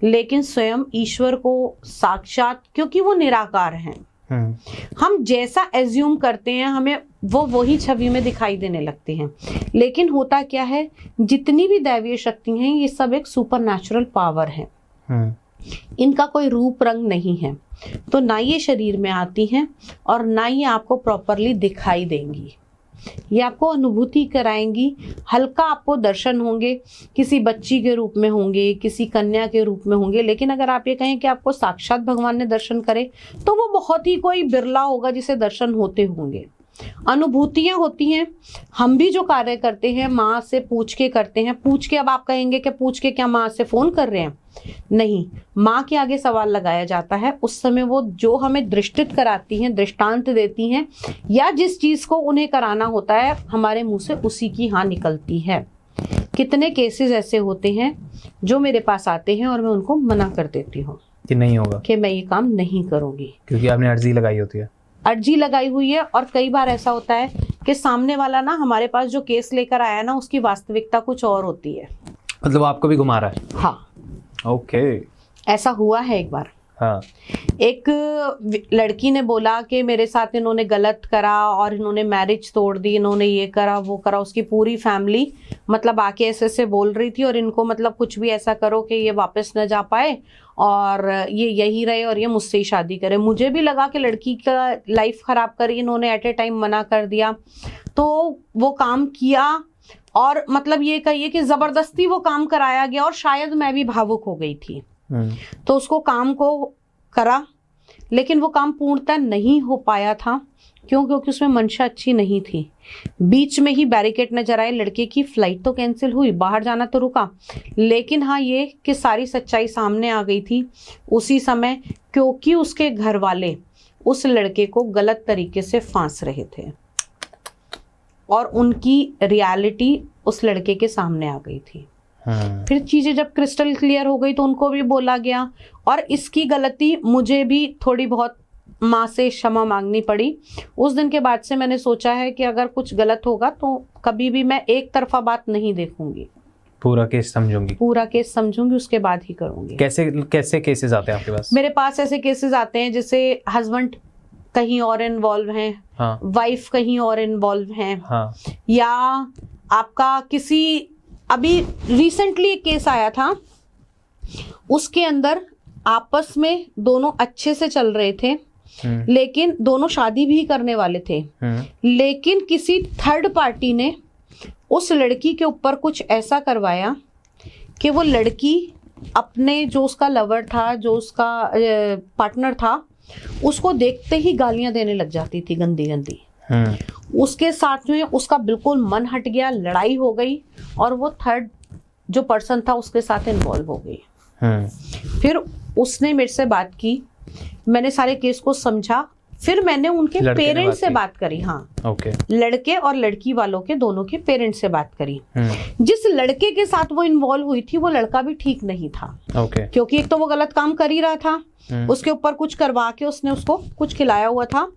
लेकिन स्वयं ईश्वर को साक्षात, क्योंकि वो निराकार हैं, हम जैसा एज्यूम करते हैं हमें वो वही छवि में दिखाई देने लगते हैं। लेकिन होता क्या है, जितनी भी दैवीय शक्ति हैं ये सब एक सुपरनैचुरल पावर है, इनका कोई रूप रंग नहीं है। तो ना ये शरीर में आती हैं और ना ये आपको प्रॉपरली दिखाई देंगी, ये आपको अनुभूति कराएंगी। हल्का आपको दर्शन होंगे, किसी बच्ची के रूप में होंगे, किसी कन्या के रूप में होंगे, लेकिन अगर आप ये कहें कि आपको साक्षात भगवान ने दर्शन करे तो वो बहुत ही कोई बिरला होगा जिसे दर्शन होते होंगे। अनुभूतियां होती हैं। हम भी जो कार्य करते हैं माँ से पूछ के करते हैं। पूछ के, अब आप कहेंगे कि पूछ के क्या माँ से फोन कर रहे हैं? नहीं, माँ के आगे सवाल लगाया जाता है। उस समय वो जो हमें दृष्टित कराती हैं, दृष्टांत देती हैं, या जिस चीज को उन्हें कराना होता है हमारे मुंह से उसी की हाँ निकलती है। कितने केसेस ऐसे होते हैं जो मेरे पास आते हैं और मैं उनको मना कर देती हूँ कि नहीं होगा, कि मैं ये काम नहीं करूंगी, क्योंकि आपने अर्जी लगाई होती है। अर्जी लगाई हुई है। और कई बार ऐसा होता है कि सामने वाला ना हमारे पास जो केस लेकर आया ना उसकी वास्तविकता कुछ और होती है। मतलब आपको भी घुमा रहा है? हाँ, ओके। ऐसा हुआ है एक बार। हाँ। एक लड़की ने बोला कि मेरे साथ इन्होंने गलत करा और इन्होंने मैरिज तोड़ दी, इन्होंने ये करा वो करा। उसकी पूरी फैमिली मतलब आके ऐसे बोल रही थी और इनको मतलब कुछ भी ऐसा करो कि ये वापस न जा पाए और ये यही रहे और ये मुझसे ही शादी करे। मुझे भी लगा कि लड़की का लाइफ खराब करी इन्होंने, एट ए टाइम मना कर दिया। तो वो काम किया और मतलब ये कहिए कि जबरदस्ती वो काम कराया गया और शायद मैं भी भावुक हो गई थी। तो उसको काम को करा, लेकिन वो काम पूर्णतः नहीं हो पाया था। क्यों? क्योंकि उसमें मंशा अच्छी नहीं थी। बीच में ही बैरिकेड नजर आए, लड़के की फ्लाइट तो कैंसिल हुई, बाहर जाना तो रुका, लेकिन हाँ ये कि सारी सच्चाई सामने आ गई थी उसी समय, क्योंकि उसके घर वाले उस लड़के को गलत तरीके से फांस रहे थे और उनकी रियलिटी उस लड़के के सामने आ गई थी। फिर चीजें जब क्रिस्टल क्लियर हो गई तो उनको भी बोला गया और इसकी गलती मुझे भी थोड़ी बहुत माँ से क्षमा मांगनी पड़ी। उस दिन के बाद से मैंने सोचा है कि अगर कुछ गलत होगा तो कभी भी मैं एक तरफा बात नहीं देखूंगी, पूरा केस समझूंगी, पूरा केस समझूंगी, उसके बाद ही करूंगी। कैसे केसेस आते हैं आपके पास? मेरे पास ऐसे केसेस आते हैं जैसे हस्बैंड कहीं और इन्वॉल्व हैं, हाँ, वाइफ कहीं और इन्वॉल्व हैं, हाँ, या आपका किसी, अभी रिसेंटली एक केस आया था उसके अंदर आपस में दोनों अच्छे से चल रहे थे, लेकिन दोनों शादी भी करने वाले थे, लेकिन किसी थर्ड पार्टी ने उस लड़की के ऊपर कुछ ऐसा करवाया कि वो लड़की अपने जो उसका लवर था, जो उसका पार्टनर था, उसको देखते ही गालियां देने लग जाती थी गंदी गंदी। उसके साथ में उसका बिल्कुल मन हट गया, लड़ाई हो गई और वो थर्ड जो पर्सन था उसके साथ इन्वॉल्व हो गई। फिर उसने मेरे से बात की, मैंने सारे केस को समझा, फिर मैंने उनके पेरेंट्स से बात करी, हाँ, ओके, लड़के और लड़की वालों के दोनों के पेरेंट्स से बात करी। जिस लड़के के साथ वो इन्वॉल्व हुई थी वो लड़का भी ठीक नहीं था, ओके, क्योंकि एक तो वो गलत काम कर ही रहा था, उसके ऊपर कुछ करवा के उसने उसको कुछ खिलाया हुआ था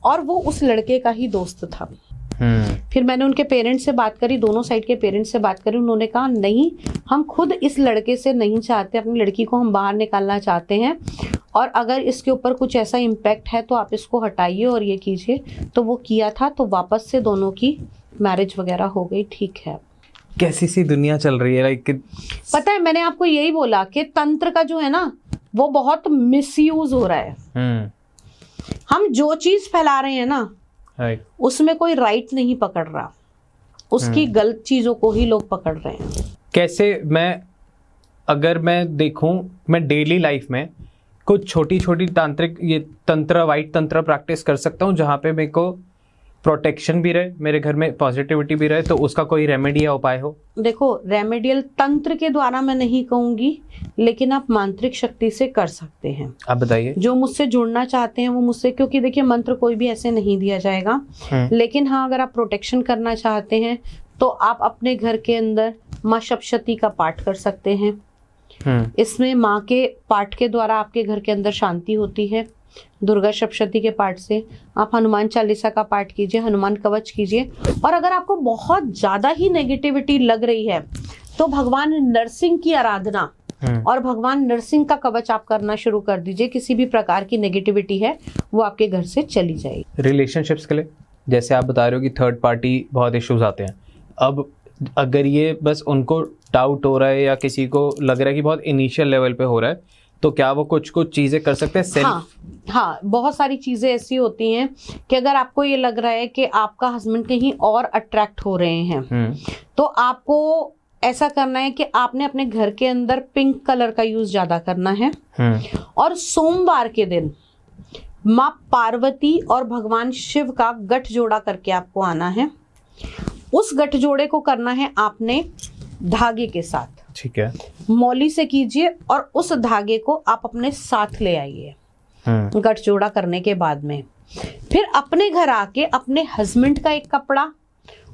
और वो उस लड़के का ही दोस्त था। फिर मैंने उनके पेरेंट्स से बात करी, दोनों साइड के पेरेंट्स से बात करी। उन्होंने कहा नहीं, हम खुद इस लड़के से नहीं चाहते, अपनी लड़की को हम बाहर निकालना चाहते हैं और अगर इसके ऊपर कुछ ऐसा इम्पैक्ट है तो आप इसको हटाइए और ये कीजिए। तो वो किया था, तो वापस से दोनों की मैरिज वगैरह हो गई, ठीक है। कैसी सी दुनिया चल रही है, लाइक पता है, मैंने आपको यही बोला कि तंत्र का जो है ना वो बहुत मिसयूज हो रहा है। हम जो चीज फैला रहे हैं ना उसमें कोई राइट नहीं पकड़ रहा, उसकी गलत चीजों को ही लोग पकड़ रहे हैं। कैसे अगर मैं देखूं, मैं डेली लाइफ में कुछ छोटी छोटी तांत्रिक ये तंत्र, वाइट तंत्र प्रैक्टिस कर सकता हूं जहां पे मेरे को प्रोटेक्शन भी रहे, मेरे घर में पॉजिटिविटी भी रहे, तो उसका कोई रेमेडी या उपाय हो? देखो, रेमेडियल तंत्र के द्वारा मैं नहीं कहूंगी, लेकिन आप मांत्रिक शक्ति से कर सकते हैं। आप बताइए। जो मुझसे जुड़ना चाहते हैं वो मुझसे, क्योंकि देखिए मंत्र कोई भी ऐसे नहीं दिया जाएगा, लेकिन हाँ अगर आप प्रोटेक्शन करना चाहते हैं तो आप अपने घर के अंदर माँ सप्तशती का पाठ कर सकते हैं। इसमें माँ के पाठ के द्वारा आपके घर के अंदर शांति होती है। दुर्गा सप्तशती के पाठ से आप हनुमान चालीसा का पाठ कीजिए, हनुमान कवच कीजिए। और अगर आपको बहुत ज्यादा ही नेगेटिविटी लग रही है तो भगवान नरसिंह की आराधना और भगवान नरसिंह का कवच आप करना शुरू कर दीजिए। किसी भी प्रकार की नेगेटिविटी है वो आपके घर से चली जाएगी। रिलेशनशिप्स के लिए जैसे आप बता रहे हो कि थर्ड पार्टी बहुत इश्यूज आते हैं, अब अगर ये बस उनको डाउट हो रहा है या किसी को लग रहा है कि बहुत इनिशियल लेवल पे हो रहा है, तो क्या वो कुछ चीजें कर सकते हैं सेल्फ? हाँ, बहुत सारी चीजें ऐसी होती हैं कि अगर आपको ये लग रहा है कि आपका हस्बैंड कहीं और अट्रैक्ट हो रहे हैं, तो आपको ऐसा करना है कि आपने अपने घर के अंदर पिंक कलर का यूज ज्यादा करना है। और सोमवार के दिन माँ पार्वती और भगवान शिव का गठजोड़ा करके आपको आना है। उस गठजोड़े को करना है आपने धागे के साथ। ठीक है। मौली से कीजिए और उस धागे को आप अपने साथ ले आइए गठजोड़ा करने के बाद में। फिर अपने घर आके अपने हस्बैंड का एक कपड़ा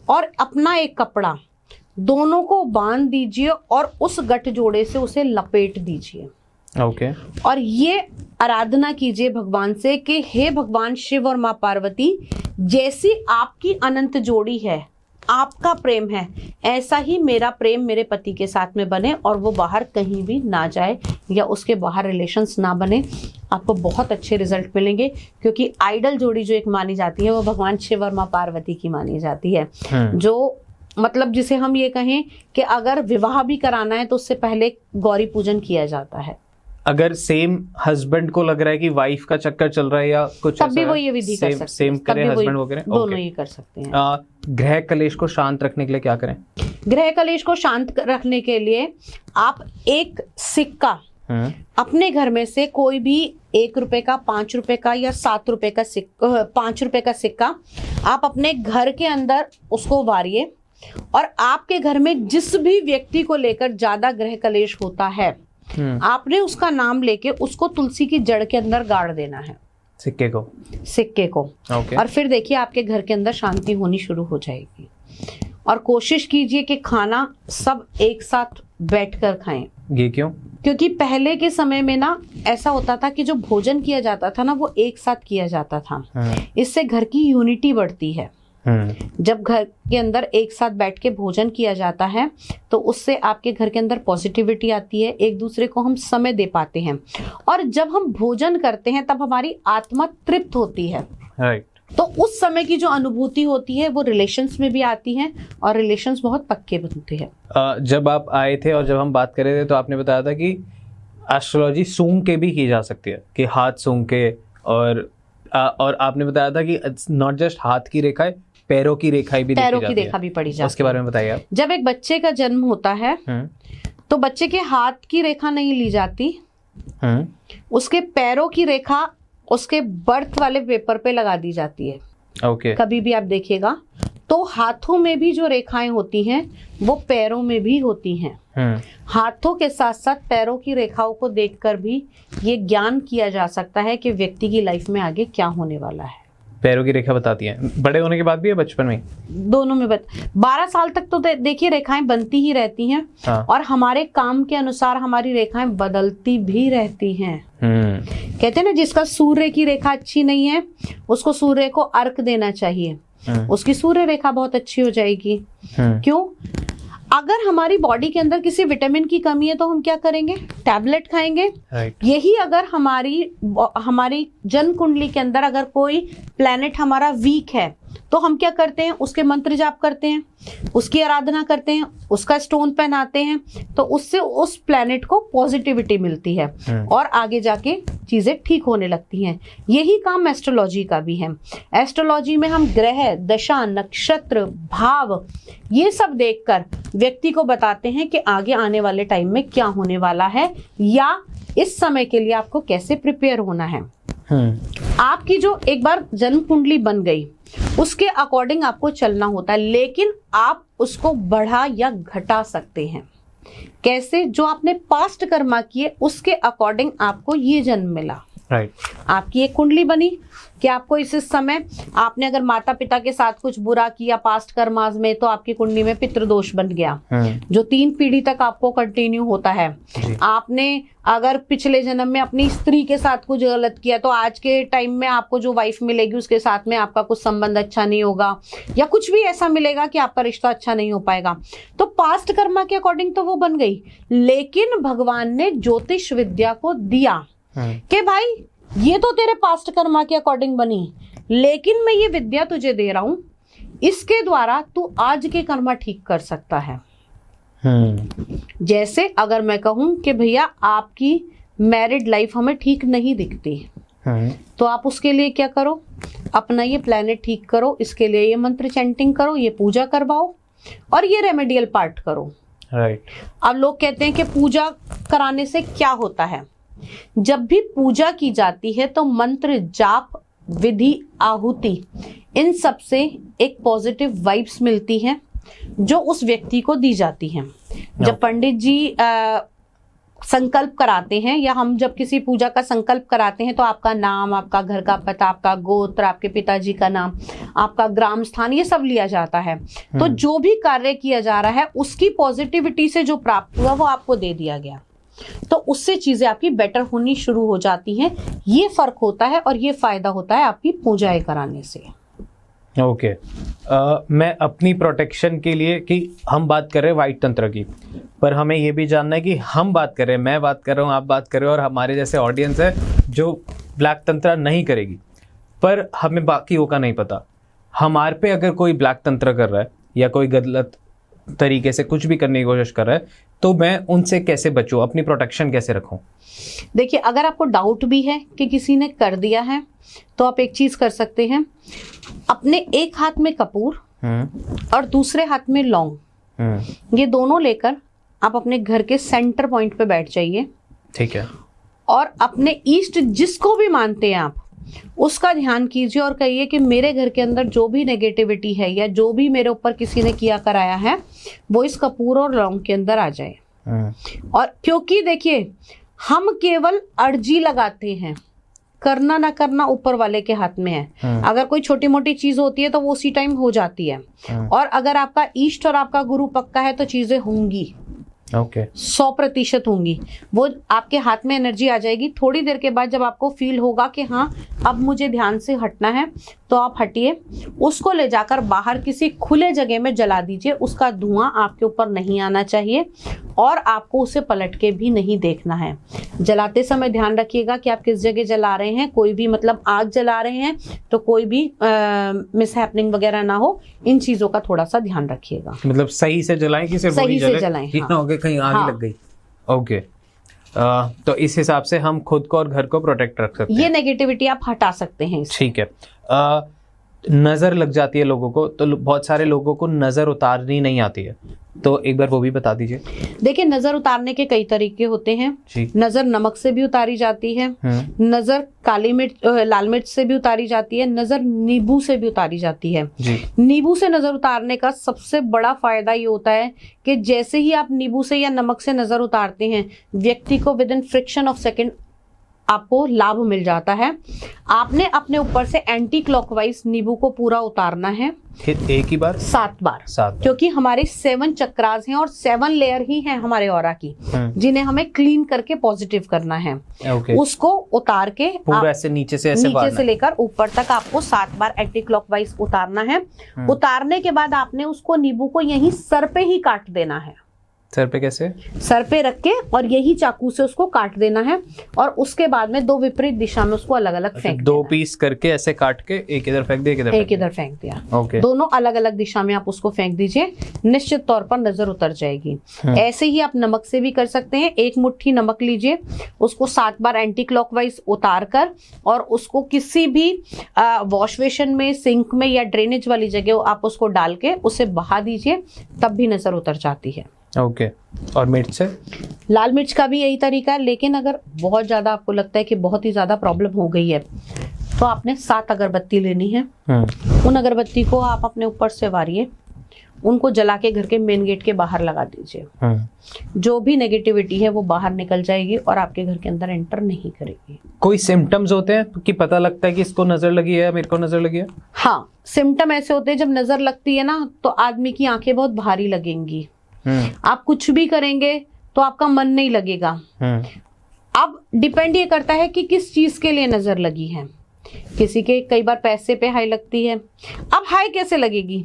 और अपना एक कपड़ा दोनों को बांध दीजिए और उस गठजोड़े से उसे लपेट दीजिए। ओके। और ये आराधना कीजिए भगवान से कि हे भगवान शिव और माँ पार्वती, जैसी आपकी अनंत जोड़ी है, आपका प्रेम है, ऐसा ही मेरा प्रेम मेरे पति के साथ में बने और वो बाहर कहीं भी ना जाए या उसके बाहर रिलेशंस ना बने। आपको बहुत अच्छे रिजल्ट मिलेंगे, क्योंकि आइडल जोड़ी जो एक मानी जाती है वो भगवान शिव और माँ पार्वती की मानी जाती है। जो मतलब जिसे हम ये कहें कि अगर विवाह भी कराना है तो उससे पहले गौरी पूजन किया जाता है। अगर सेम हस्बैंड को लग रहा है कि वाइफ का चक्कर चल रहा है या कुछ, तब भी वो ये विधि कर सकते हैं। सेम करे हस्बैंड वो करे, दोनों ये कर सकते हैं। ग्रह कलेश को शांत रखने के लिए क्या करें? ग्रह कलेश को शांत रखने के लिए आप एक सिक्का अपने घर में से कोई भी 1 रुपए का, 5 रुपए का या 7 रुपए का सिक्का, 5 रुपए का सिक्का आप अपने घर के अंदर उसको वारिए। और आपके घर में जिस भी व्यक्ति को लेकर ज्यादा ग्रह कलेश होता है, आपने उसका नाम लेके उसको तुलसी की जड़ के अंदर गाड़ देना है, सिक्के को। और फिर देखिए आपके घर के अंदर शांति होनी शुरू हो जाएगी। और कोशिश कीजिए कि खाना सब एक साथ बैठकर खाएं। ये क्यों? क्योंकि पहले के समय में ना ऐसा होता था कि जो भोजन किया जाता था ना वो एक साथ किया जाता था। इससे घर की यूनिटी बढ़ती है। जब घर के अंदर एक साथ बैठ के भोजन किया जाता है तो उससे आपके घर के अंदर पॉजिटिविटी आती है, एक दूसरे को हम समय दे पाते हैं। और जब हम भोजन करते हैं तब हमारी आत्मा तृप्त होती है। राइट। तो उस समय की जो अनुभूति होती है वो रिलेशंस में भी आती है और रिलेशंस बहुत पक्के बनते हैं। जब आप आए थे और जब हम बात कर रहे थे तो आपने बताया था कि एस्ट्रोलॉजी सूंघ के भी की जा सकती है, कि हाथ सूंघ के, और आपने बताया था कि नॉट जस्ट हाथ की रेखाएं, पैरों की रेखाएं भी, पैरों की रेखा भी पड़ी जाती है। उसके बारे में बताइए आप। जब एक बच्चे का जन्म होता है तो बच्चे के हाथ की रेखा नहीं ली जाती, उसके पैरों की रेखा उसके बर्थ वाले पेपर पे लगा दी जाती है। ओके। कभी भी आप देखिएगा तो हाथों में भी जो रेखाएं होती हैं वो पैरों में भी होती हैं। हाथों के साथ साथ पैरों की रेखाओं को देखकर भी ये ज्ञान किया जा सकता है कि व्यक्ति की लाइफ में आगे क्या होने वाला है। पैरों की रेखा बताती है, बड़े होने के बाद भी या बचपन में? दोनों में 12 साल तक तो देखिए रेखाएं बनती ही रहती हैं। हाँ। और हमारे काम के अनुसार हमारी रेखाएं बदलती भी रहती हैं। कहते हैं ना, जिसका सूर्य की रेखा अच्छी नहीं है उसको सूर्य को अर्क देना चाहिए, उसकी सूर्य रेखा बहुत अच्छी हो जाएगी। क्यों? अगर हमारी बॉडी के अंदर किसी विटामिन की कमी है तो हम क्या करेंगे? टैबलेट खाएंगे। यही अगर हमारी जन्म कुंडली के अंदर अगर कोई प्लैनेट हमारा वीक है तो हम क्या करते हैं? उसके मंत्र जाप करते हैं, उसकी आराधना करते हैं, उसका स्टोन पहनाते हैं, तो उससे उस प्लैनेट को पॉजिटिविटी मिलती है और आगे जाके चीजें ठीक होने लगती हैं। यही काम एस्ट्रोलॉजी का भी है। एस्ट्रोलॉजी में हम ग्रह, दशा, नक्षत्र, भाव ये सब देखकर व्यक्ति को बताते हैं कि आगे आने वाले टाइम में क्या होने वाला है या इस समय के लिए आपको कैसे प्रिपेयर होना है। आपकी जो एक बार जन्म कुंडली बन गई उसके अकॉर्डिंग आपको चलना होता है, लेकिन आप उसको बढ़ा या घटा सकते हैं। कैसे? जो आपने पास्ट कर्मा किए उसके अकॉर्डिंग आपको ये जन्म मिला। राइट। आपकी एक कुंडली बनी कि आपको इस समय आपने अगर माता पिता के साथ कुछ बुरा किया पास्ट कर्मास में, तो आपकी कुंडली में पितृदोष बन गया जो 3 पीढ़ी तक आपको कंटिन्यू होता है। आपने अगर पिछले जन्म में अपनी स्त्री के साथ कुछ गलत किया, तो आज के टाइम में आपको जो वाइफ मिलेगी उसके साथ में आपका कुछ संबंध अच्छा नहीं होगा, या कुछ भी ऐसा मिलेगा कि आपका रिश्ता अच्छा नहीं हो पाएगा। तो पास्ट कर्मा के अकॉर्डिंग तो वो बन गई, लेकिन भगवान ने ज्योतिष विद्या को दिया कि भाई ये तो तेरे पास्ट कर्मा के अकॉर्डिंग बनी, लेकिन मैं ये विद्या तुझे दे रहा हूं, इसके द्वारा तू आज के कर्मा ठीक कर सकता है। जैसे अगर मैं कहूं कि भैया आपकी मैरिड लाइफ हमें ठीक नहीं दिखती, तो आप उसके लिए क्या करो, अपना ये प्लेनेट ठीक करो, इसके लिए ये मंत्र चैंटिंग करो, ये पूजा करवाओ और ये रेमेडियल पार्ट करो। राइट। अब लोग कहते हैं कि पूजा कराने से क्या होता है। जब भी पूजा की जाती है तो मंत्र जाप विधि आहुति इन सब से एक पॉजिटिव वाइब्स मिलती हैं जो उस व्यक्ति को दी जाती हैं। जब पंडित जी संकल्प कराते हैं, या हम जब किसी पूजा का संकल्प कराते हैं, तो आपका नाम, आपका घर का पता, आपका गोत्र, आपके पिताजी का नाम, आपका ग्राम स्थान, ये सब लिया जाता है। तो जो भी कार्य किया जा रहा है उसकी पॉजिटिविटी से जो प्राप्त हुआ वो आपको दे दिया गया, तो उससे चीजें आपकी बेटर होनी शुरू हो जाती हैं। ये फर्क होता है और ये फायदा होता है आपकी पूजाएं कराने से। ओके। मैं अपनी प्रोटेक्शन के लिए, कि हम बात कर रहे हैं वाइट तंत्र की, पर हमें ये भी जानना है कि हम बात कर रहे हैं, मैं बात कर रहा हूँ, आप बात कर रहे हो, और हमारे जैसे ऑडियंस है जो ब्लैक तंत्र नहीं करेगी, पर हमें बाकियों का नहीं पता। हमारे पे अगर कोई ब्लैक तंत्र कर रहा है या कोई गलत तरीके से कुछ भी करने की कोशिश कर रहा है, तो मैं उनसे कैसे बचूं, अपनी प्रोटेक्शन कैसे रखूं? देखिए, अगर आपको डाउट भी है कि किसी ने कर दिया है, तो आप एक चीज कर सकते हैं, अपने एक हाथ में कपूर और दूसरे हाथ में लौंग, ये दोनों लेकर आप अपने घर के सेंटर पॉइंट पे बैठ जाइए। ठीक है। और अपने ईष्ट जिसको भी मानते हैं आप, उसका ध्यान कीजिए और कहिए कि मेरे घर के अंदर जो भी नेगेटिविटी है या जो भी मेरे ऊपर किसी ने किया कराया है, वो इस कपूर और लौंग के अंदर आ जाए। और क्योंकि देखिए, हम केवल अर्जी लगाते हैं, करना ना करना ऊपर वाले के हाथ में है। अगर कोई छोटी मोटी चीज होती है तो वो उसी टाइम हो जाती है, और अगर आपका ईष्ट और आपका गुरु पक्का है तो चीजें होंगी। ओके। 100% होंगी। वो आपके हाथ में एनर्जी आ जाएगी। थोड़ी देर के बाद जब आपको फील होगा कि हाँ अब मुझे ध्यान से हटना है, तो आप हटिए, उसको ले जाकर बाहर किसी खुले जगह में जला दीजिए। उसका धुआं आपके ऊपर नहीं आना चाहिए और आपको उसे पलट के भी नहीं देखना है। जलाते समय ध्यान रखिएगा कि आप किस जगह जला रहे हैं। कोई भी मतलब आग जला रहे हैं तो कोई भी मिसहैपनिंग वगैरह ना हो, इन चीजों का थोड़ा सा ध्यान रखिएगा। मतलब सही से जलाएं कि सिर्फ सही से जलाएं, हाँ। कहीं आग लग गई। ओके। तो इस हिसाब से हम खुद को और घर को प्रोटेक्ट रख सकते हैं। ये नेगेटिविटी आप हटा सकते हैं। ठीक है। नजर लग जाती है लोगों को, तो बहुत सारे लोगों को नजर उतारनी नहीं आती है, तो एक बार वो भी बता दीजिए। देखिए, नजर उतारने के कई तरीके होते हैं। नजर नमक से भी उतारी जाती है, नजर काली मिर्च लाल मिर्च से भी उतारी जाती है, नजर नींबू से भी उतारी जाती है। नींबू से नजर उतारने का सबसे बड़ा फायदा ये होता है कि जैसे ही आप नींबू से या नमक से नजर उतारते हैं, व्यक्ति को with in friction of second आपको लाभ मिल जाता है। आपने अपने ऊपर से एंटी क्लॉकवाइज नींबू को पूरा उतारना है। एक ही बार? 7 बार। क्योंकि हमारे 7 चक्रास हैं और 7 लेयर ही हैं हमारे ऑरा की, जिन्हें हमें क्लीन करके पॉजिटिव करना है। उसको उतार के पूरा ऐसे नीचे से लेकर ऊपर तक आपको 7 बार एंटी क्लॉकवाइज उतारना है। उतारने के बाद आपने उसको नींबू को यहीं सर पे ही काट देना है। सर पे कैसे? सर पे रख के और यही चाकू से उसको काट देना है, और उसके बाद में 2 विपरीत दिशा में उसको अलग अलग फेंक 2 पीस करके ऐसे काट के एक इधर फेंक दिया, एक इधर फेंक दिया। ओके। दोनों अलग अलग दिशा में आप उसको फेंक दीजिए, निश्चित तौर पर नजर उतर जाएगी। ऐसे ही आप नमक से भी कर सकते हैं। 1 मुट्ठी नमक लीजिए, उसको 7 बार एंटी क्लॉकवाइज उतार कर और उसको किसी भी वॉश बेसिन में, सिंक में या ड्रेनेज वाली जगह आप उसको डाल के उसे बहा दीजिए, तब भी नजर उतर जाती है। ओके। और मिर्च से? लाल मिर्च का भी यही तरीका है, लेकिन अगर बहुत ज्यादा आपको लगता है कि बहुत ही ज्यादा प्रॉब्लम हो गई है, तो आपने 7 अगरबत्ती लेनी है। उन अगरबत्ती को आप अपने ऊपर से वारिए उनको जला के घर के मेन गेट के बाहर लगा दीजिए। जो भी नेगेटिविटी है वो बाहर निकल जाएगी और आपके घर के अंदर एंटर नहीं करेगी। कोई सिम्टम्स होते हैं कि पता लगता है कि इसको नजर लगी है, मेरे को नजर लगी है? हाँ, सिम्टम ऐसे होते हैं, जब नजर लगती है ना तो आदमी की आंखें बहुत भारी लगेंगी। आप कुछ भी करेंगे तो आपका मन नहीं लगेगा। अब डिपेंड ये करता है कि किस चीज के लिए नजर लगी है। किसी के कई बार पैसे पे हाई लगती है। अब हाई कैसे लगेगी?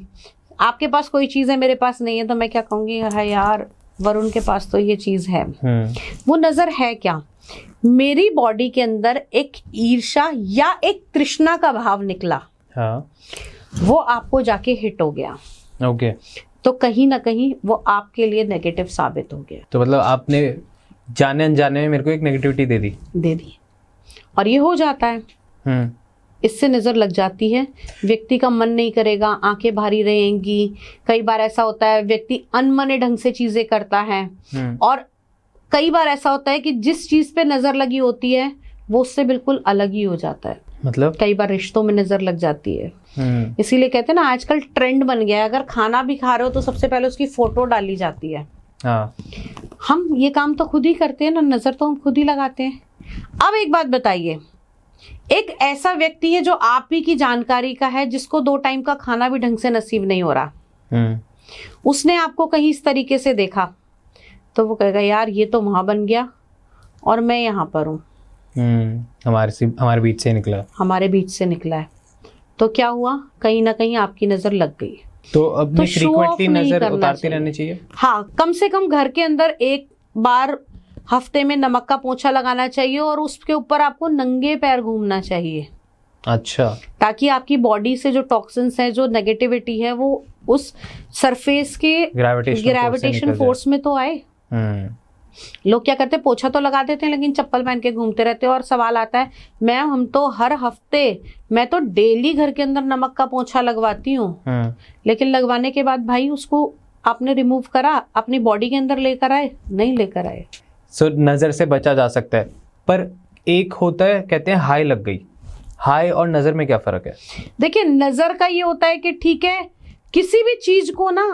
आपके पास कोई चीज है, मेरे पास नहीं है, तो मैं क्या कहूंगी, हाय यार वरुण के पास तो ये चीज है। वो नजर है क्या? मेरी बॉडी के अंदर एक ईर्ष्या या एक तृष्णा का भाव निकला। हाँ। वो आपको जाके हिट हो गया। ओके। तो कहीं ना कहीं वो आपके लिए नेगेटिव साबित हो गया। तो मतलब आपने जाने अनजाने में मेरे को एक नेगेटिविटी दे दी और ये हो जाता है। इससे नजर लग जाती है, व्यक्ति का मन नहीं करेगा, आंखें भारी रहेंगी। कई बार ऐसा होता है व्यक्ति अनमने ढंग से चीजें करता है। और कई बार ऐसा होता है कि जिस चीज पे नजर लगी होती है वो उससे बिल्कुल अलग ही हो जाता है। मतलब कई बार रिश्तों में नजर लग जाती है। इसीलिए कहते हैं ना, आजकल ट्रेंड बन गया है, अगर खाना भी खा रहे हो तो सबसे पहले उसकी फोटो डाली जाती है। हाँ। हम ये काम तो खुद ही करते हैं ना, नजर तो हम खुद ही लगाते हैं। अब एक बात बताइए, एक ऐसा व्यक्ति है जो आप ही की जानकारी का है, जिसको 2 टाइम का खाना भी ढंग से नसीब नहीं हो रहा, उसने आपको कहीं इस तरीके से देखा तो वो कहेगा यार ये तो वहां बन गया और मैं यहाँ पर हूँ। हमारे बीच से निकला है। तो क्या हुआ? कहीं ना कहीं आपकी नजर लग गई। तो अपनी फ्रीक्वेंटली नजर उतारती रहनी चाहिए। हाँ, कम से कम घर के अंदर एक बार हफ्ते में नमक का पोंछा लगाना चाहिए और उसके ऊपर आपको नंगे पैर घूमना चाहिए। अच्छा। ताकि आपकी बॉडी से जो टॉक्सिन्स है, जो नेगेटिविटी है, वो उस सरफेस के ग्रेविटेशन फोर्स में तो आए। लोग क्या करते हैं, पोछा तो लगा देते हैं लेकिन चप्पल पहन के घूमते रहते हैं। और सवाल आता है, मैम हम तो हर हफ्ते, मैं तो डेली घर के अंदर नमक का पोछा लगवाती हूँ, लेकिन लगवाने के बाद भाई उसको आपने रिमूव करा, अपनी बॉडी के अंदर लेकर आए? नहीं लेकर आए। सो नजर से बचा जा सकता है, पर एक होता है कहते हैं हाई लग गई। हाई और नजर में क्या फर्क है? देखिए, नजर का ये होता है कि ठीक है, किसी भी चीज को ना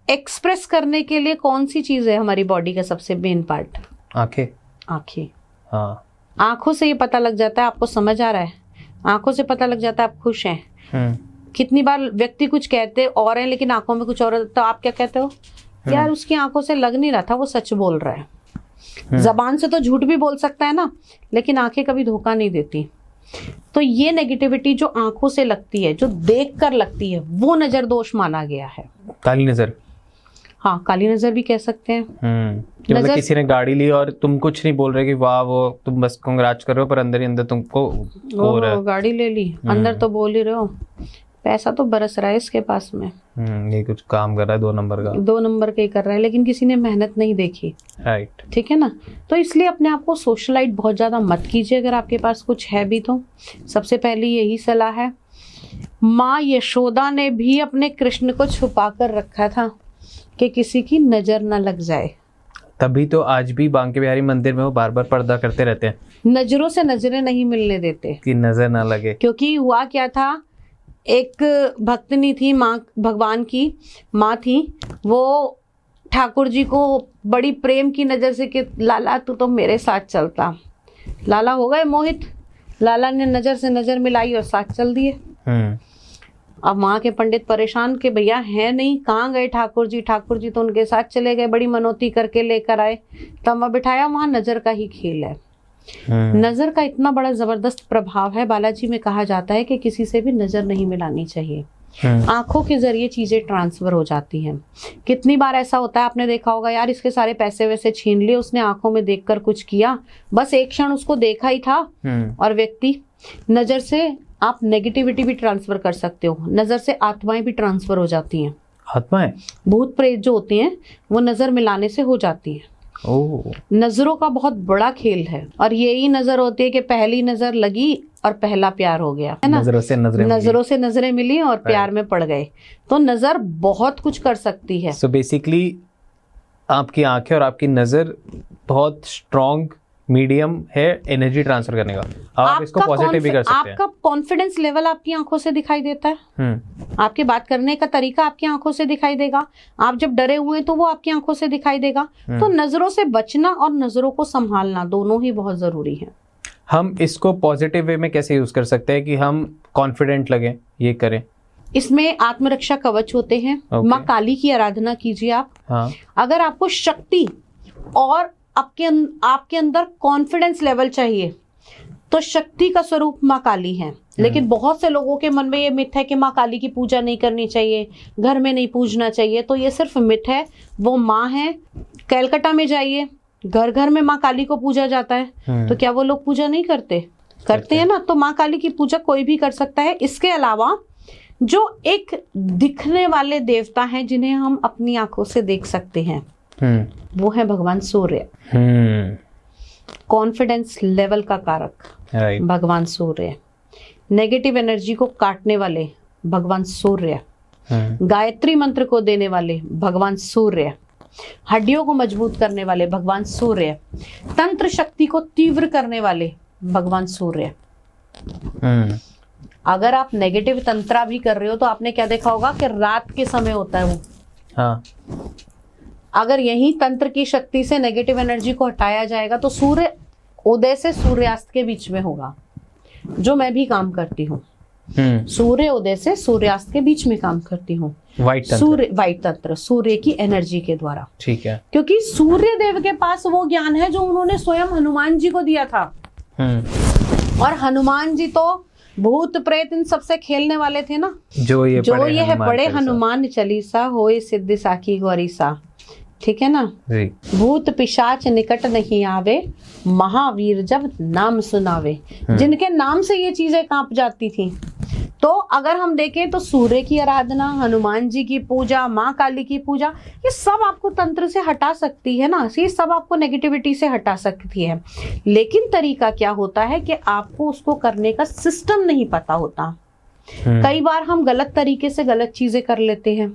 एक्सप्रेस करने के लिए कौन सी चीज है हमारी बॉडी का सबसे मेन पार्ट? आंखें। हाँ, आंखों से ये पता लग जाता है आपको समझ आ रहा है, आंखों से पता लग जाता है आप खुश हैं। कितनी बार व्यक्ति कुछ कहते और हैं लेकिन आंखों में कुछ और, तो आप क्या कहते हो, यार उसकी आंखों से लग नहीं रहा था, वो सच बोल रहा है। जबान से तो झूठ भी बोल सकता है ना, लेकिन आंखें कभी धोखा नहीं देती। तो ये नेगेटिविटी जो आंखों से लगती है, जो देख कर लगती है, वो नजर दोष माना गया है। काली नजर। हाँ, काली नजर भी कह सकते हैं। मतलब किसी ने गाड़ी ली और तुम कुछ नहीं बोल रहे कि वाह वो तुम बस कांग्रेच कर रहे हो, पर अंदर ही अंदर तुमको हो रहा है। गाड़ी ले ली, अंदर तो बोल ही रहे हो, पैसा तो बरस रहा है इसके पास में। ये कुछ काम कर रहा है 2 नंबर का ही कर रहा है, लेकिन किसी ने मेहनत नहीं देखी। राइट। ठीक है ना? तो इसलिए अपने आप को सोशलाइट बहुत ज्यादा मत कीजिए। अगर आपके पास कुछ है भी तो सबसे पहली यही सलाह है। माँ यशोदा ने भी अपने कृष्ण को छुपा कर रखा था कि किसी की नजर न लग जाए। तभी तो आज भी बांके बिहारी मंदिर में वो बार बार पर्दा करते रहते हैं, नजरों से नजरें नहीं मिलने देते कि नजर ना लगे। क्योंकि हुआ क्या था, एक भक्तनी थी, माँ भगवान की माँ थी, वो ठाकुर जी को बड़ी प्रेम की नजर से कि लाला तू तो मेरे साथ चलता। लाला हो गए मोहित, लाला ने नजर से नजर मिलाई और साथ चल दिए। अब माँ के पंडित परेशान के भैया है नहीं, कहाँ गए ठाकुर जी? ठाकुर जी तो उनके साथ चले गए, बड़ी मनौती करके लेकर आए, तब बिठाया। वहां नजर का ही खेल है। नजर का इतना बड़ा जबरदस्त प्रभाव है, बालाजी में कहा जाता है कि किसी से भी नजर नहीं मिलानी चाहिए। आंखों के जरिए चीजें ट्रांसफर हो जाती हैं। कितनी बार ऐसा होता है, आपने देखा होगा, यार इसके सारे पैसे वैसे छीन लिए, उसने आंखों में देखकर कुछ किया, बस एक क्षण उसको देखा ही था और व्यक्ति, नजर से आप नेगेटिविटी भी ट्रांसफर कर सकते हो। नजर से आत्माएं भी ट्रांसफर हो जाती हैं। आत्माएं? भूत प्रेत जो होती हैं वो नजर मिलाने से हो जाती हैं। नजरों का बहुत बड़ा खेल है, और यही नजर होती है कि पहली नजर लगी और पहला प्यार हो गया, है ना? नजरों से नजरें मिली और प्यार में पड़ गए। तो नजर बहुत कुछ कर सकती है। सो बेसिकली आपकी आंखें और आपकी नजर बहुत स्ट्रॉन्ग मीडियम है एनर्जी ट्रांसफर करने का। आप इसको पॉजिटिव भी कर सकते हैं। आपका कॉन्फिडेंस लेवल आपकी आंखों से दिखाई देता है, आपके बात करने का तरीका आपकी आंखों से दिखाई देगा। आप जब डरे हुए हैं तो वो आपकी आंखों से दिखाई देगा। तो नजरों से बचना और नजरों को संभालना दोनों ही बहुत जरूरी है। हम इसको पॉजिटिव वे में कैसे यूज कर सकते हैं कि हम कॉन्फिडेंट लगे, ये करें? इसमें आत्मरक्षा कवच होते हैं। माँ काली की आराधना कीजिए आप। हाँ। अगर आपको शक्ति और आपके अंदर कॉन्फिडेंस लेवल चाहिए तो शक्ति का स्वरूप माँ काली है। लेकिन बहुत से लोगों के मन में ये मिथ है कि माँ काली की पूजा नहीं करनी चाहिए, घर में नहीं पूजना चाहिए। तो ये सिर्फ मिथ है। वो माँ है। कलकत्ता में जाइए, घर घर में माँ काली को पूजा जाता है। तो क्या वो लोग पूजा नहीं करते हैं ना? तो माँ काली की पूजा कोई भी कर सकता है। इसके अलावा जो एक दिखने वाले देवता हैं जिन्हें हम अपनी आंखों से देख सकते हैं, वो है भगवान सूर्य। कॉन्फिडेंस लेवल का कारक भगवान सूर्य। नेगेटिव एनर्जी को काटने वाले भगवान सूर्य। गायत्री मंत्र को देने वाले भगवान सूर्य। हड्डियों को मजबूत करने वाले भगवान सूर्य। तंत्र शक्ति को तीव्र करने वाले भगवान सूर्य। अगर आप नेगेटिव तंत्रा भी कर रहे हो तो आपने क्या देखा होगा कि रात के समय होता है वो। हाँ। अगर यही तंत्र की शक्ति से नेगेटिव एनर्जी को हटाया जाएगा तो सूर्य उदय से सूर्यास्त के बीच में होगा, जो मैं भी काम करती हूँ। सूर्य उदय से सूर्यास्त के बीच में काम करती हूँ। वाइट तंत्र सूर्य की एनर्जी के द्वारा। ठीक है। क्योंकि सूर्य देव के पास वो ज्ञान है जो उन्होंने स्वयं हनुमान जी को दिया था। और हनुमान जी तो भूत प्रेत इन सबसे खेलने वाले थे ना। जो ये है बड़े हनुमान चालीसा होए सिद्धि साखी गौरीसा। ठीक है ना? भूत पिशाच निकट नहीं आवे, महावीर जब नाम सुनावे। जिनके नाम से ये चीजें कांप जाती थी। तो अगर हम देखें तो सूर्य की आराधना, हनुमान जी की पूजा, माँ काली की पूजा, ये सब आपको तंत्र से हटा सकती है ना। ये सब आपको नेगेटिविटी से हटा सकती है। लेकिन तरीका क्या होता है कि आपको उसको करने का सिस्टम नहीं पता होता। कई बार हम गलत तरीके से गलत चीजें कर लेते हैं।